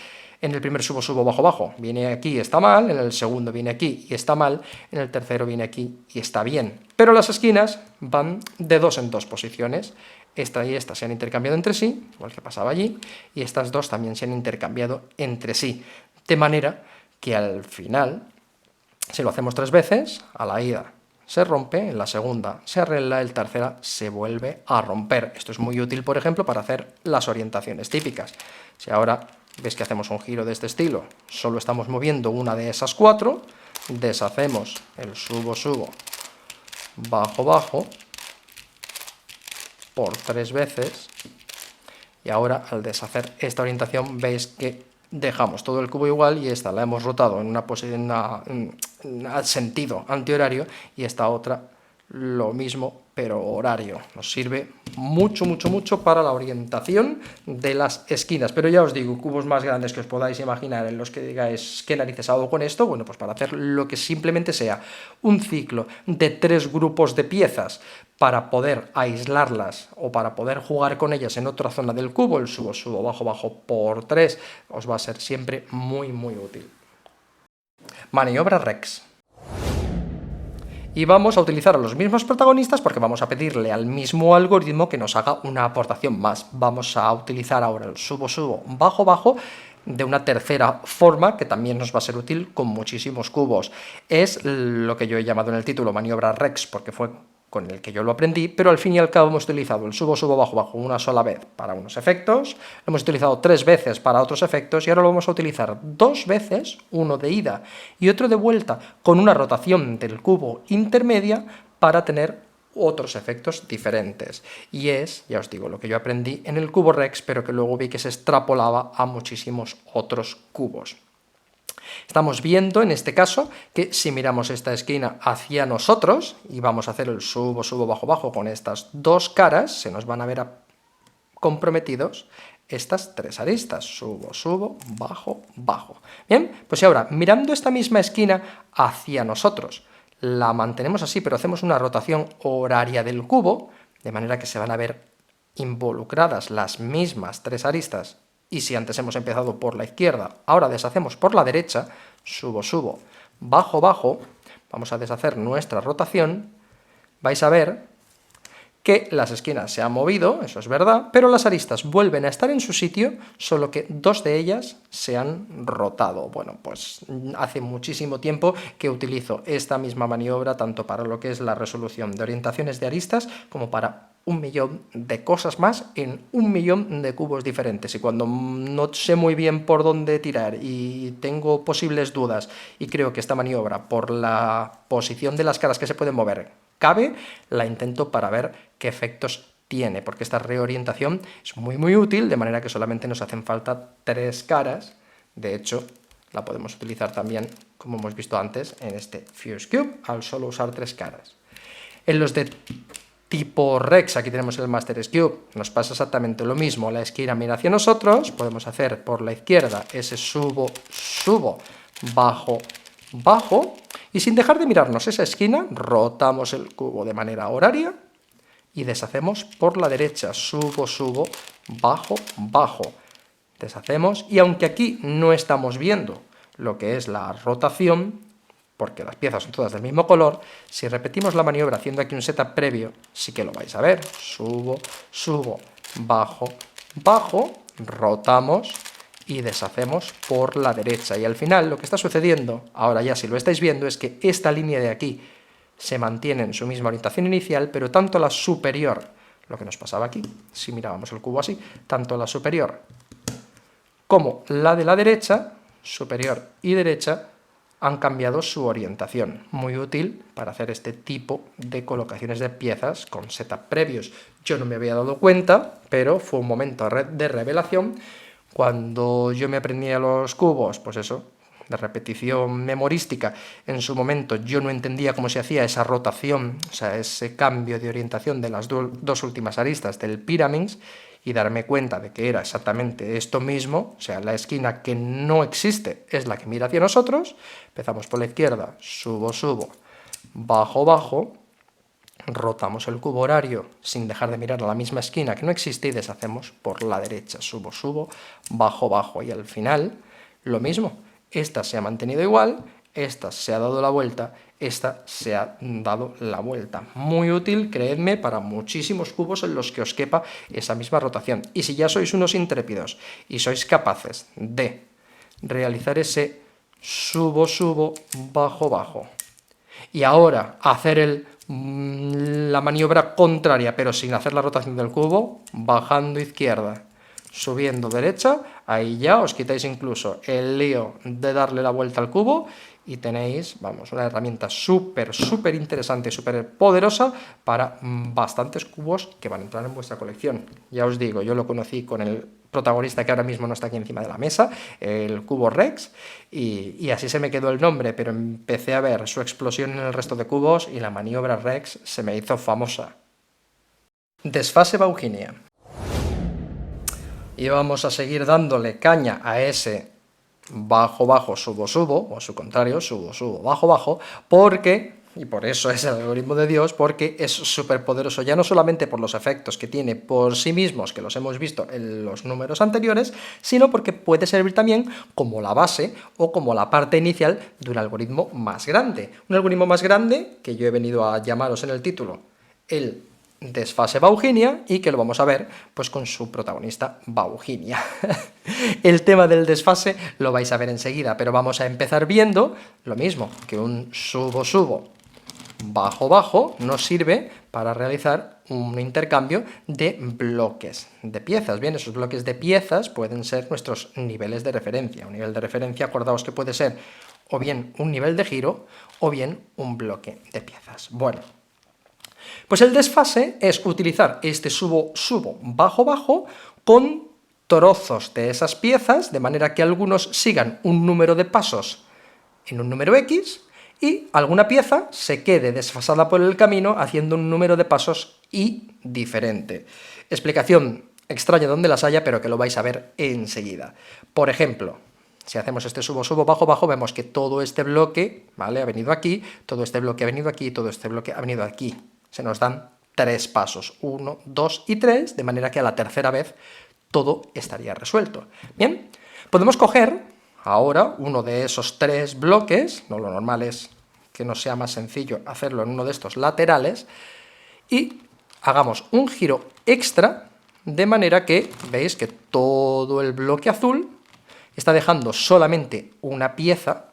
Speaker 1: en el primer subo, subo, bajo, bajo, viene aquí y está mal, en el segundo viene aquí y está mal, en el tercero viene aquí y está bien. Pero las esquinas van de 2 en 2 posiciones. Esta y esta se han intercambiado entre sí, igual que pasaba allí, y estas dos también se han intercambiado entre sí. De manera que al final, si lo hacemos 3 veces, a la ida se rompe, en la segunda se arregla, en la tercera se vuelve a romper. Esto es muy útil, por ejemplo, para hacer las orientaciones típicas. Si ahora ves que hacemos un giro de este estilo, solo estamos moviendo una de esas 4, deshacemos el subo, subo, bajo, bajo, por 3 veces, y ahora al deshacer esta orientación veis que dejamos todo el cubo igual y esta la hemos rotado en una posición, en sentido antihorario, y esta otra lo mismo pero horario. Nos sirve mucho para la orientación de las esquinas, pero ya os digo, cubos más grandes que os podáis imaginar, en los que digáis qué narices hago con esto, bueno, pues para hacer lo que simplemente sea un ciclo de 3 grupos de piezas para poder aislarlas o para poder jugar con ellas en otra zona del cubo, el subo, subo, bajo, bajo por 3, os va a ser siempre muy útil. Maniobra Rex. Y vamos a utilizar a los mismos protagonistas porque vamos a pedirle al mismo algoritmo que nos haga una aportación más. Vamos a utilizar ahora el subo, subo, bajo, bajo de una tercera forma que también nos va a ser útil con muchísimos cubos. Es lo que yo he llamado en el título maniobra Rex porque fue con el que yo lo aprendí, pero al fin y al cabo hemos utilizado el subo, subo, bajo, bajo una sola vez para unos efectos, lo hemos utilizado 3 veces para otros efectos y ahora lo vamos a utilizar 2 veces, uno de ida y otro de vuelta, con una rotación del cubo intermedia para tener otros efectos diferentes. Y es, ya os digo, lo que yo aprendí en el cubo Rex, pero que luego vi que se extrapolaba a muchísimos otros cubos. Estamos viendo en este caso que si miramos esta esquina hacia nosotros y vamos a hacer el subo, subo, bajo, bajo con estas 2 caras, se nos van a ver comprometidos estas tres aristas, subo, subo, bajo, bajo. Bien, pues y ahora, mirando esta misma esquina hacia nosotros, la mantenemos así, pero hacemos una rotación horaria del cubo, de manera que se van a ver involucradas las mismas tres aristas, y si antes hemos empezado por la izquierda, ahora deshacemos por la derecha, subo, subo, bajo, bajo, vamos a deshacer nuestra rotación, vais a ver que las esquinas se han movido, eso es verdad, pero las aristas vuelven a estar en su sitio, solo que dos de ellas se han rotado. Bueno, pues hace muchísimo tiempo que utilizo esta misma maniobra tanto para lo que es la resolución de orientaciones de aristas como para 1.000.000 de cosas más en 1.000.000 de cubos diferentes, y cuando no sé muy bien por dónde tirar y tengo posibles dudas y creo que esta maniobra, por la posición de las caras que se pueden mover, cabe, la intento para ver qué efectos tiene, porque esta reorientación es muy útil, de manera que solamente nos hacen falta tres caras. De hecho, la podemos utilizar también, como hemos visto antes, en este Fuse Cube, al solo usar tres caras. En los de tipo Rex, aquí tenemos el Master Cube, nos pasa exactamente lo mismo, la esquina mira hacia nosotros, podemos hacer por la izquierda ese subo, subo, bajo, bajo, y sin dejar de mirarnos esa esquina, rotamos el cubo de manera horaria y deshacemos por la derecha, subo, subo, bajo, bajo, deshacemos, y aunque aquí no estamos viendo lo que es la rotación, porque las piezas son todas del mismo color, si repetimos la maniobra haciendo aquí un setup previo, sí que lo vais a ver, subo, subo, bajo, bajo, rotamos y deshacemos por la derecha, y al final lo que está sucediendo, ahora ya si lo estáis viendo, es que esta línea de aquí se mantiene en su misma orientación inicial, pero tanto la superior, lo que nos pasaba aquí, si mirábamos el cubo así, tanto la superior como la de la derecha, superior y derecha, han cambiado su orientación, muy útil para hacer este tipo de colocaciones de piezas con setup previos. Yo no me había dado cuenta, pero fue un momento de revelación cuando yo me aprendía los cubos, pues eso, de repetición memorística. En su momento yo no entendía cómo se hacía esa rotación, o sea, ese cambio de orientación de las dos últimas aristas del Pyraminx, y darme cuenta de que era exactamente esto mismo, o sea, la esquina que no existe es la que mira hacia nosotros. Empezamos por la izquierda, subo, subo, bajo, bajo, rotamos el cubo horario sin dejar de mirar a la misma esquina que no existe y deshacemos por la derecha, subo, subo, bajo, bajo, y al final lo mismo, esta se ha mantenido igual, esta se ha dado la vuelta, esta se ha dado la vuelta. Muy útil, creedme, para muchísimos cubos en los que os quepa esa misma rotación. Y si ya sois unos intrépidos y sois capaces de realizar ese subo, subo, bajo, bajo, y ahora hacer la maniobra contraria, pero sin hacer la rotación del cubo, bajando izquierda, subiendo derecha, ahí ya os quitáis incluso el lío de darle la vuelta al cubo y tenéis, vamos, una herramienta súper interesante y súper poderosa para bastantes cubos que van a entrar en vuestra colección. Ya os digo, yo lo conocí con el protagonista que ahora mismo no está aquí encima de la mesa, el cubo Rex, y así se me quedó el nombre, pero empecé a ver su explosión en el resto de cubos y la maniobra Rex se me hizo famosa. Desfase Vauginia. Y vamos a seguir dándole caña a ese bajo, bajo, subo, subo, o a su contrario, subo, subo, bajo, bajo, porque, y por eso es el algoritmo de Dios, porque es súper poderoso, ya no solamente por los efectos que tiene por sí mismos, que los hemos visto en los números anteriores, sino porque puede servir también como la base o como la parte inicial de un algoritmo más grande. Un algoritmo más grande, que yo he venido a llamaros en el título, el desfase Vauginia, y que lo vamos a ver pues con su protagonista Vauginia. El tema del desfase lo vais a ver enseguida, pero vamos a empezar viendo lo mismo, que un subo, subo, bajo, bajo nos sirve para realizar un intercambio de bloques de piezas. Bien, esos bloques de piezas pueden ser nuestros niveles de referencia. Un nivel de referencia, acordaos que puede ser o bien un nivel de giro o bien un bloque de piezas. Bueno, pues el desfase es utilizar este subo, subo, bajo, bajo con trozos de esas piezas, de manera que algunos sigan un número de pasos en un número X y alguna pieza se quede desfasada por el camino haciendo un número de pasos Y diferente. Explicación extraña donde las haya, pero que lo vais a ver enseguida. Por ejemplo, si hacemos este subo, subo, bajo, bajo, vemos que todo este bloque, ¿vale?, ha venido aquí, todo este bloque ha venido aquí, todo este bloque ha venido aquí. Se nos dan 3 pasos, 1, 2 y 3, de manera que a la tercera vez todo estaría resuelto. Bien, podemos coger ahora uno de esos 3 bloques, no, lo normal es que nos sea más sencillo hacerlo en uno de estos laterales, y hagamos un giro extra, de manera que veis que todo el bloque azul está dejando solamente una pieza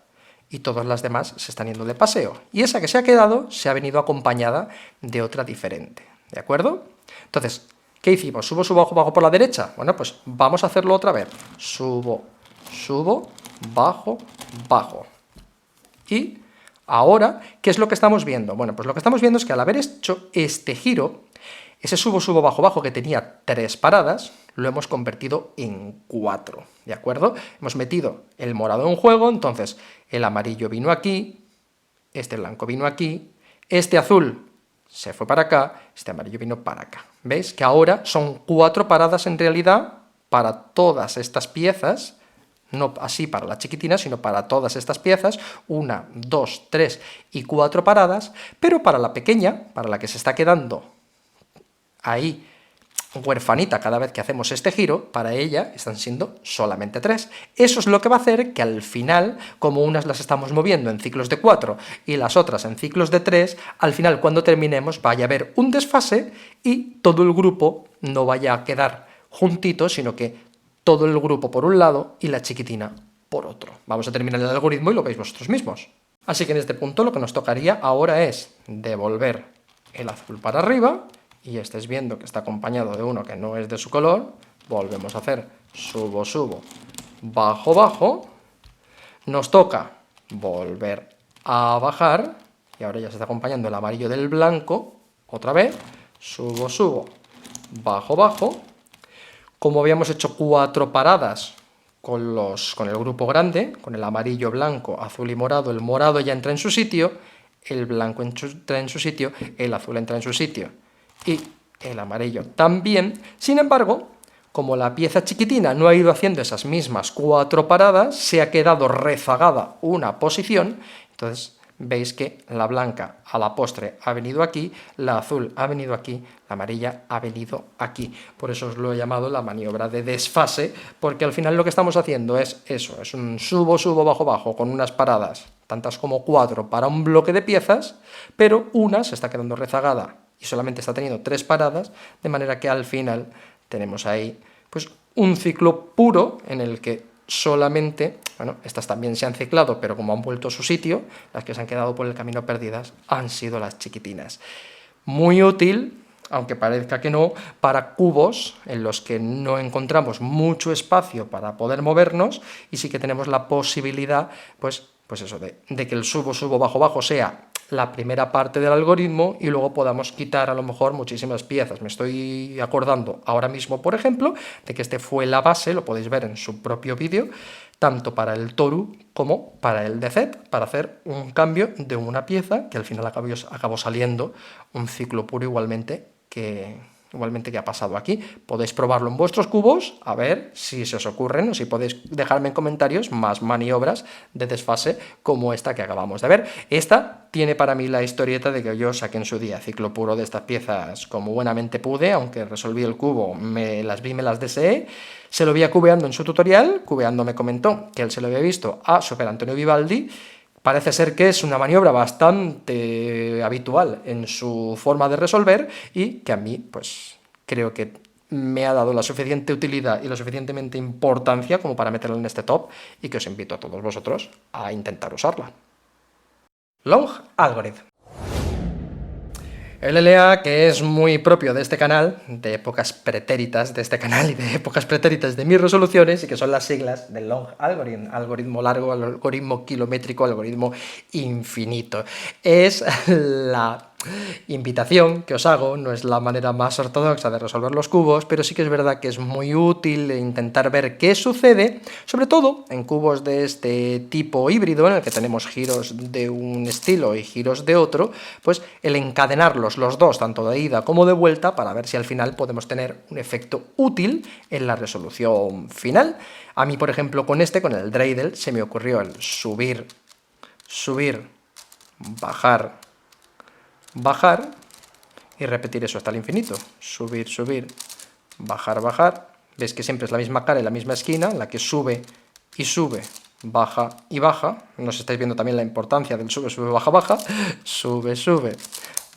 Speaker 1: y todas las demás se están yendo de paseo. Y esa que se ha quedado se ha venido acompañada de otra diferente, ¿de acuerdo? Entonces, ¿qué hicimos? ¿Subo, subo, bajo, bajo por la derecha? Bueno, pues vamos a hacerlo otra vez. Subo, subo, bajo, bajo. Y ahora, ¿qué es lo que estamos viendo? Bueno, pues lo que estamos viendo es que al haber hecho este giro, ese subo, subo, bajo, bajo que tenía 3 paradas, lo hemos convertido en 4, ¿de acuerdo? Hemos metido el morado en juego, entonces el amarillo vino aquí, este blanco vino aquí, este azul se fue para acá, este amarillo vino para acá. ¿Veis? Que ahora son 4 paradas en realidad para todas estas piezas, no así para la chiquitina, sino para todas estas piezas, 1, 2, 3 y 4 paradas, pero para la pequeña, para la que se está quedando ahí huerfanita cada vez que hacemos este giro, para ella están siendo solamente 3. Eso es lo que va a hacer que al final, como unas las estamos moviendo en ciclos de 4 y las otras en ciclos de 3, al final cuando terminemos vaya a haber un desfase y todo el grupo no vaya a quedar juntito, sino que todo el grupo por un lado y la chiquitina por otro. Vamos a terminar el algoritmo y lo veis vosotros mismos. Así que en este punto lo que nos tocaría ahora es devolver el azul para arriba, y estáis viendo que está acompañado de uno que no es de su color. Volvemos a hacer subo, subo, bajo, bajo. Nos toca volver a bajar, y ahora ya se está acompañando el amarillo del blanco, otra vez, subo, subo, bajo, bajo. Como habíamos hecho 4 paradas con el grupo grande, con el amarillo, blanco, azul y morado, el morado ya entra en su sitio, el blanco entra en su sitio, el azul entra en su sitio y el amarillo también. Sin embargo, como la pieza chiquitina no ha ido haciendo esas mismas 4 paradas, se ha quedado rezagada una posición, entonces veis que la blanca a la postre ha venido aquí, la azul ha venido aquí, la amarilla ha venido aquí. Por eso os lo he llamado la maniobra de desfase, porque al final lo que estamos haciendo es eso, es un subo, subo, bajo, bajo, con unas paradas, tantas como 4 para un bloque de piezas, pero una se está quedando rezagada y solamente está teniendo 3 paradas, de manera que al final tenemos ahí pues un ciclo puro en el que solamente, bueno, estas también se han ciclado, pero como han vuelto a su sitio, las que se han quedado por el camino perdidas han sido las chiquitinas. Muy útil, aunque parezca que no, para cubos en los que no encontramos mucho espacio para poder movernos y sí que tenemos la posibilidad, pues eso, de que el subo, subo, bajo, bajo sea la primera parte del algoritmo y luego podamos quitar a lo mejor muchísimas piezas. Me estoy acordando ahora mismo, por ejemplo, de que este fue la base, lo podéis ver en su propio vídeo, tanto para el Toru como para el DZ, para hacer un cambio de una pieza que al final acabó saliendo un ciclo puro igualmente que ha pasado aquí. Podéis probarlo en vuestros cubos, a ver si se os ocurren o si podéis dejarme en comentarios más maniobras de desfase como esta que acabamos de ver. Esta tiene para mí la historieta de que yo saqué en su día ciclo puro de estas piezas como buenamente pude, aunque resolví el cubo, me las deseé. Se lo vi a Cubeando en su tutorial, Cubeando me comentó que él se lo había visto a Super Antonio Vivaldi. Parece ser que es una maniobra bastante habitual en su forma de resolver y que a mí, pues, creo que me ha dado la suficiente utilidad y la suficientemente importancia como para meterla en este top y que os invito a todos vosotros a intentar usarla. Long Algorithm. El LLA, que es muy propio de este canal, de épocas pretéritas de este canal y de épocas pretéritas de mis resoluciones, y que son las siglas del Long Algorithm, algoritmo largo, algoritmo kilométrico, algoritmo infinito. Es la invitación que os hago, no es la manera más ortodoxa de resolver los cubos, pero sí que es verdad que es muy útil intentar ver qué sucede, sobre todo en cubos de este tipo híbrido, en el que tenemos giros de un estilo y giros de otro, pues el encadenarlos los dos, tanto de ida como de vuelta, para ver si al final podemos tener un efecto útil en la resolución final. A mí, por ejemplo, con el dreidel, se me ocurrió el subir, subir, bajar, bajar y repetir eso hasta el infinito. Subir, subir, bajar, bajar. Veis que siempre es la misma cara y la misma esquina, la que sube y sube, baja y baja. Nos estáis viendo también la importancia del sube, sube, baja, baja. Sube, sube,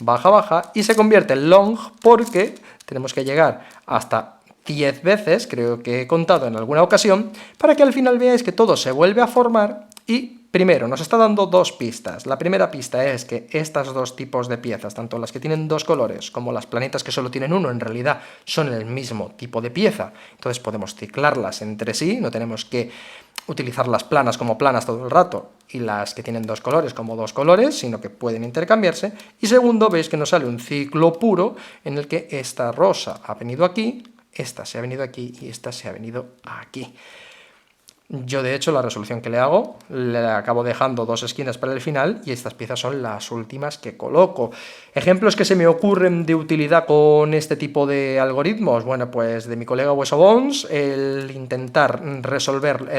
Speaker 1: baja, baja. Y se convierte en long porque tenemos que llegar hasta 10 veces, creo que he contado en alguna ocasión, para que al final veáis que todo se vuelve a formar. Y primero, nos está dando dos pistas. La primera pista es que estos dos tipos de piezas, tanto las que tienen dos colores como las planetas que solo tienen uno, en realidad son el mismo tipo de pieza. Entonces podemos ciclarlas entre sí, no tenemos que utilizar las planas como planas todo el rato y las que tienen dos colores como dos colores, sino que pueden intercambiarse. Y segundo, veis que nos sale un ciclo puro en el que esta rosa ha venido aquí, esta se ha venido aquí y esta se ha venido aquí. Yo, de hecho, la resolución que le hago, le acabo dejando dos esquinas para el final y estas piezas son las últimas que coloco. Ejemplos que se me ocurren de utilidad con este tipo de algoritmos, bueno, pues de mi colega Hueso Bones, el intentar resolver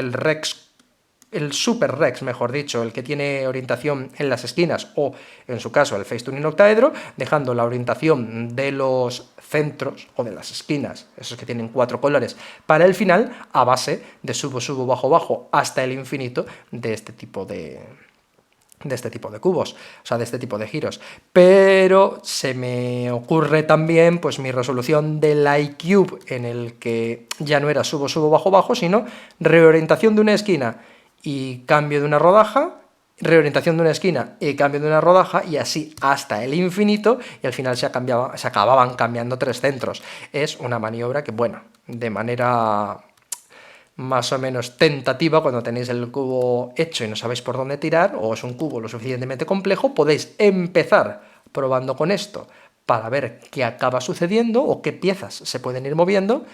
Speaker 1: el super rex, mejor dicho, el que tiene orientación en las esquinas, o en su caso el Facetuning octaedro, dejando la orientación de los centros o de las esquinas, esos que tienen cuatro colores, para el final, a base de subo, subo, bajo, bajo, hasta el infinito de este tipo de cubos, o sea, de este tipo de giros. Pero se me ocurre también pues mi resolución del iCube, en el que ya no era subo, subo, bajo, bajo, sino reorientación de una esquina y cambio de una rodaja, reorientación de una esquina y cambio de una rodaja, y así hasta el infinito, y al final se acababan cambiando tres centros. Es una maniobra que, bueno, de manera más o menos tentativa, cuando tenéis el cubo hecho y no sabéis por dónde tirar, o es un cubo lo suficientemente complejo, podéis empezar probando con esto para ver qué acaba sucediendo o qué piezas se pueden ir moviendo.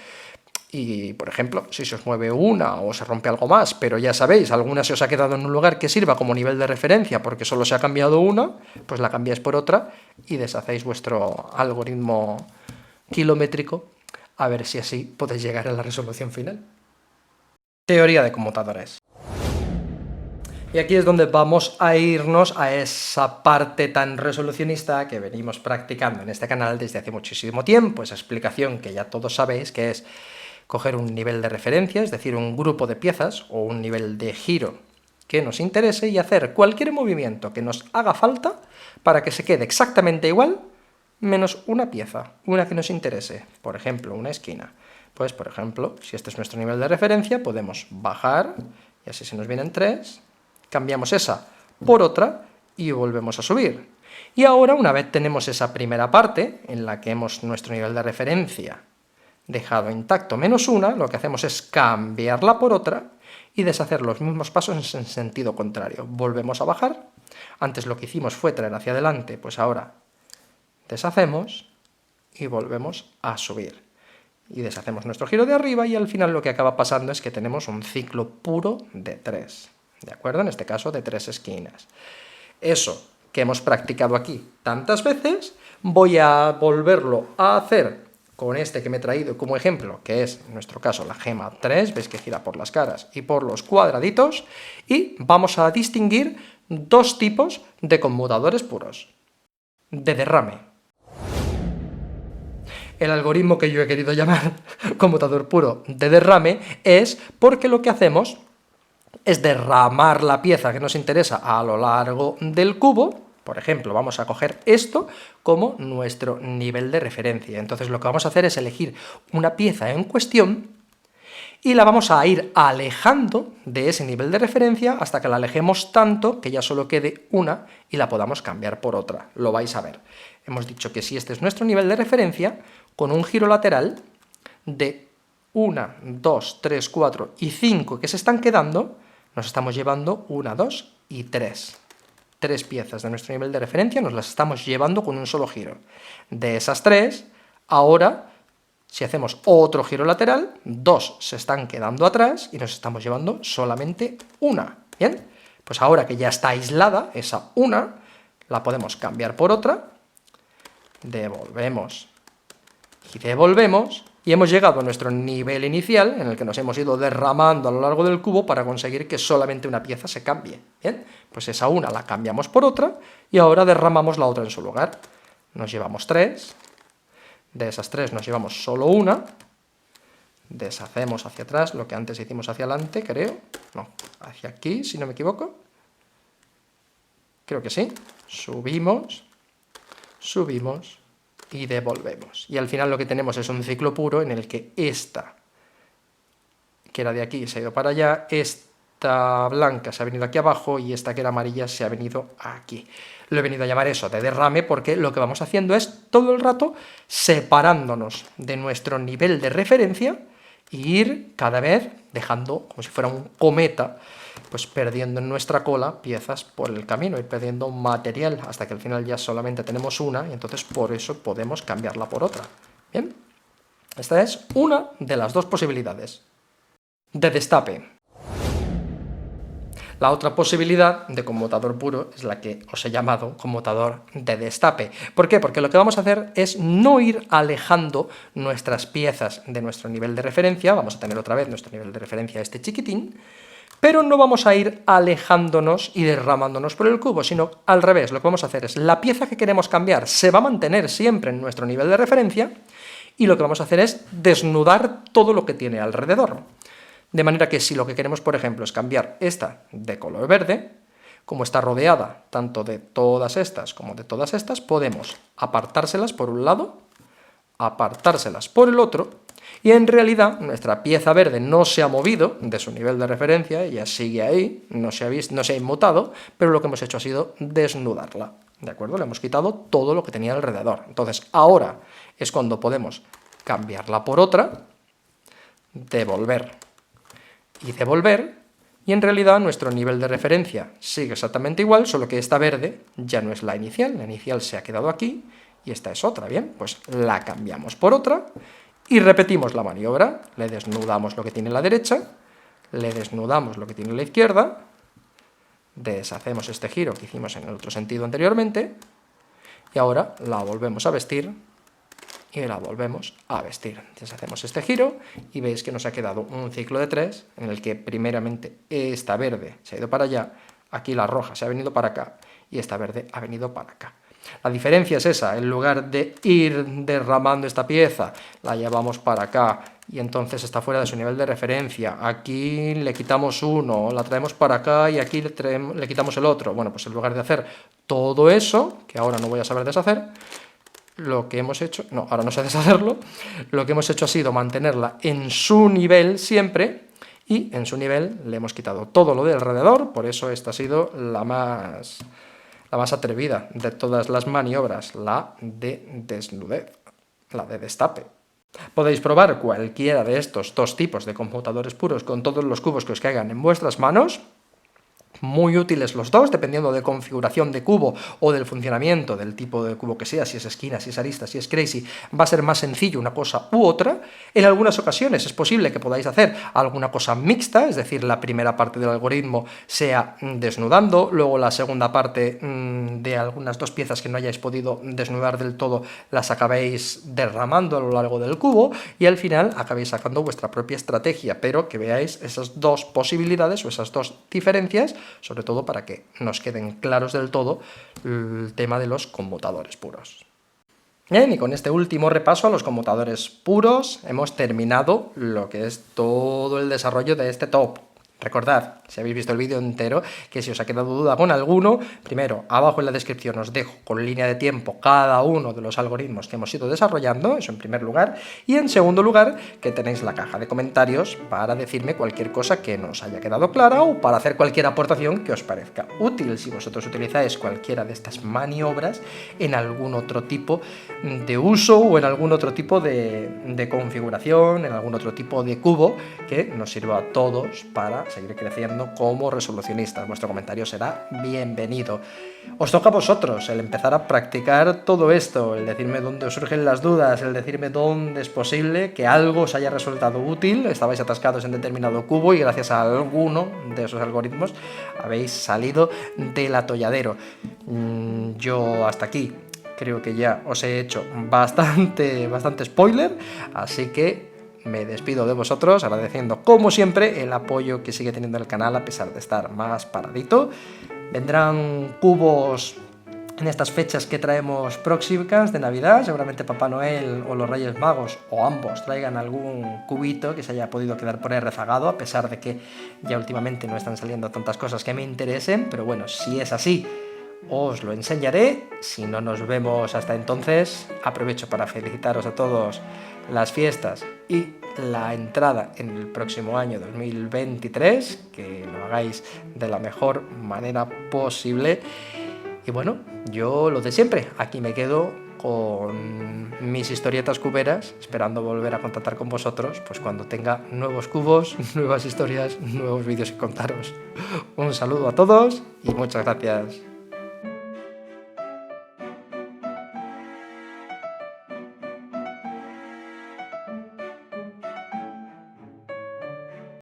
Speaker 1: Y, por ejemplo, si se os mueve una o se rompe algo más, pero ya sabéis, alguna se os ha quedado en un lugar que sirva como nivel de referencia porque solo se ha cambiado una, pues la cambiáis por otra y deshacéis vuestro algoritmo kilométrico, a ver si así podéis llegar a la resolución final. Teoría de conmutadores. Y aquí es donde vamos a irnos a esa parte tan resolucionista que venimos practicando en este canal desde hace muchísimo tiempo, esa explicación que ya todos sabéis, que es coger un nivel de referencia, es decir, un grupo de piezas o un nivel de giro que nos interese y hacer cualquier movimiento que nos haga falta para que se quede exactamente igual, menos una pieza, una que nos interese, por ejemplo, una esquina. Pues, por ejemplo, si este es nuestro nivel de referencia, podemos bajar, y así se nos vienen tres, cambiamos esa por otra y volvemos a subir. Y ahora, una vez tenemos esa primera parte, en la que hemos nuestro nivel de referencia dejado intacto menos una, lo que hacemos es cambiarla por otra y deshacer los mismos pasos en sentido contrario. Volvemos a bajar, antes lo que hicimos fue traer hacia adelante, pues ahora deshacemos y volvemos a subir. Y deshacemos nuestro giro de arriba y al final lo que acaba pasando es que tenemos un ciclo puro de 3, ¿de acuerdo? En este caso de 3 esquinas. Eso que hemos practicado aquí tantas veces, voy a volverlo a hacer con este que me he traído como ejemplo, que es, en nuestro caso, la gema 3, veis que gira por las caras y por los cuadraditos, y vamos a distinguir dos tipos de conmutadores puros, de derrame. El algoritmo que yo he querido llamar conmutador puro de derrame es porque lo que hacemos es derramar la pieza que nos interesa a lo largo del cubo. Por ejemplo, vamos a coger esto como nuestro nivel de referencia. Entonces lo que vamos a hacer es elegir una pieza en cuestión y la vamos a ir alejando de ese nivel de referencia hasta que la alejemos tanto que ya solo quede una y la podamos cambiar por otra. Lo vais a ver. Hemos dicho que si este es nuestro nivel de referencia, con un giro lateral de 1, 2, 3, 4 y 5 que se están quedando, nos estamos llevando 1, 2 y 3. 3 piezas de nuestro nivel de referencia, nos las estamos llevando con un solo giro. De esas 3, ahora, si hacemos otro giro lateral, 2 se están quedando atrás y nos estamos llevando solamente una. ¿Bien? Pues ahora que ya está aislada, esa una, la podemos cambiar por otra, devolvemos y devolvemos, y hemos llegado a nuestro nivel inicial, en el que nos hemos ido derramando a lo largo del cubo para conseguir que solamente una pieza se cambie. ¿Bien? Pues esa una la cambiamos por otra, y ahora derramamos la otra en su lugar. Nos llevamos 3, de esas 3 nos llevamos solo una, deshacemos hacia atrás lo que antes hicimos hacia adelante, creo, no, hacia aquí, si no me equivoco, creo que sí, subimos, subimos, y devolvemos. Y al final lo que tenemos es un ciclo puro en el que esta, que era de aquí, se ha ido para allá, esta blanca se ha venido aquí abajo y esta que era amarilla se ha venido aquí. Lo he venido a llamar eso de derrame porque lo que vamos haciendo es todo el rato separándonos de nuestro nivel de referencia e ir cada vez dejando, como si fuera un cometa, pues perdiendo en nuestra cola piezas por el camino, ir perdiendo material hasta que al final ya solamente tenemos una y entonces por eso podemos cambiarla por otra. Bien, esta es una de las dos posibilidades de destape. La otra posibilidad de conmutador puro es la que os he llamado conmutador de destape. ¿Por qué? Porque lo que vamos a hacer es no ir alejando nuestras piezas de nuestro nivel de referencia, vamos a tener otra vez nuestro nivel de referencia este chiquitín, pero no vamos a ir alejándonos y derramándonos por el cubo, sino al revés. Lo que vamos a hacer es, la pieza que queremos cambiar se va a mantener siempre en nuestro nivel de referencia, y lo que vamos a hacer es desnudar todo lo que tiene alrededor. De manera que si lo que queremos, por ejemplo, es cambiar esta de color verde, como está rodeada tanto de todas estas como de todas estas, podemos apartárselas por un lado, apartárselas por el otro, y en realidad nuestra pieza verde no se ha movido de su nivel de referencia, ella sigue ahí, no se ha inmutado, pero lo que hemos hecho ha sido desnudarla, ¿de acuerdo? Le hemos quitado todo lo que tenía alrededor. Entonces ahora es cuando podemos cambiarla por otra, devolver y devolver, y en realidad nuestro nivel de referencia sigue exactamente igual, solo que esta verde ya no es la inicial se ha quedado aquí, y esta es otra, ¿bien? Pues la cambiamos por otra, y repetimos la maniobra, le desnudamos lo que tiene la derecha, le desnudamos lo que tiene la izquierda, deshacemos este giro que hicimos en el otro sentido anteriormente, y ahora la volvemos a vestir, y la volvemos a vestir. Deshacemos este giro y veis que nos ha quedado un ciclo de 3 en el que primeramente esta verde se ha ido para allá, aquí la roja se ha venido para acá y esta verde ha venido para acá. La diferencia es esa, en lugar de ir derramando esta pieza, la llevamos para acá y entonces está fuera de su nivel de referencia. Aquí le quitamos uno, la traemos para acá y aquí le quitamos el otro. Bueno, pues en lugar de hacer todo eso, que ahora no voy a saber deshacer, lo que hemos hecho, no, ahora no sé deshacerlo, lo que hemos hecho ha sido mantenerla en su nivel siempre, y en su nivel le hemos quitado todo lo de alrededor, por eso esta ha sido la más atrevida de todas las maniobras, la de desnudez, la de destape. Podéis probar cualquiera de estos dos tipos de conmutadores puros con todos los cubos que os caigan en vuestras manos. Muy útiles los dos, dependiendo de configuración de cubo o del funcionamiento del tipo de cubo que sea, si es esquina, si es arista, si es crazy, va a ser más sencillo una cosa u otra. En algunas ocasiones es posible que podáis hacer alguna cosa mixta, es decir, la primera parte del algoritmo sea desnudando, luego la segunda parte de algunas dos piezas que no hayáis podido desnudar del todo las acabéis derramando a lo largo del cubo y al final acabéis sacando vuestra propia estrategia, pero que veáis esas dos posibilidades o esas dos diferencias, sobre todo para que nos queden claros del todo el tema de los conmutadores puros. Bien, y con este último repaso a los conmutadores puros hemos terminado lo que es todo el desarrollo de este top. Recordad, si habéis visto el vídeo entero, que si os ha quedado duda con alguno, primero, abajo en la descripción os dejo con línea de tiempo cada uno de los algoritmos que hemos ido desarrollando, eso en primer lugar, y en segundo lugar, que tenéis la caja de comentarios para decirme cualquier cosa que no os haya quedado clara o para hacer cualquier aportación que os parezca útil si vosotros utilizáis cualquiera de estas maniobras en algún otro tipo de uso o en algún otro tipo de configuración, en algún otro tipo de cubo que nos sirva a todos para seguir creciendo como resolucionistas. Vuestro comentario será bienvenido. Os toca a vosotros el empezar a practicar todo esto, el decirme dónde os surgen las dudas, el decirme dónde es posible que algo os haya resultado útil, estabais atascados en determinado cubo y gracias a alguno de esos algoritmos habéis salido del atolladero. Yo hasta aquí creo que ya os he hecho bastante spoiler, así que me despido de vosotros agradeciendo como siempre el apoyo que sigue teniendo el canal a pesar de estar más paradito. Vendrán cubos en estas fechas que traemos próximas de Navidad, seguramente Papá Noel o los Reyes Magos o ambos traigan algún cubito que se haya podido quedar por ahí rezagado, a pesar de que ya últimamente no están saliendo tantas cosas que me interesen, pero bueno, si es así os lo enseñaré. Si no nos vemos hasta entonces, aprovecho para felicitaros a todos las fiestas y la entrada en el próximo año 2023, que lo hagáis de la mejor manera posible. Y bueno, yo lo de siempre, aquí me quedo con mis historietas cuberas, esperando volver a contactar con vosotros pues cuando tenga nuevos cubos, nuevas historias, nuevos vídeos que contaros. Un saludo a todos y muchas gracias.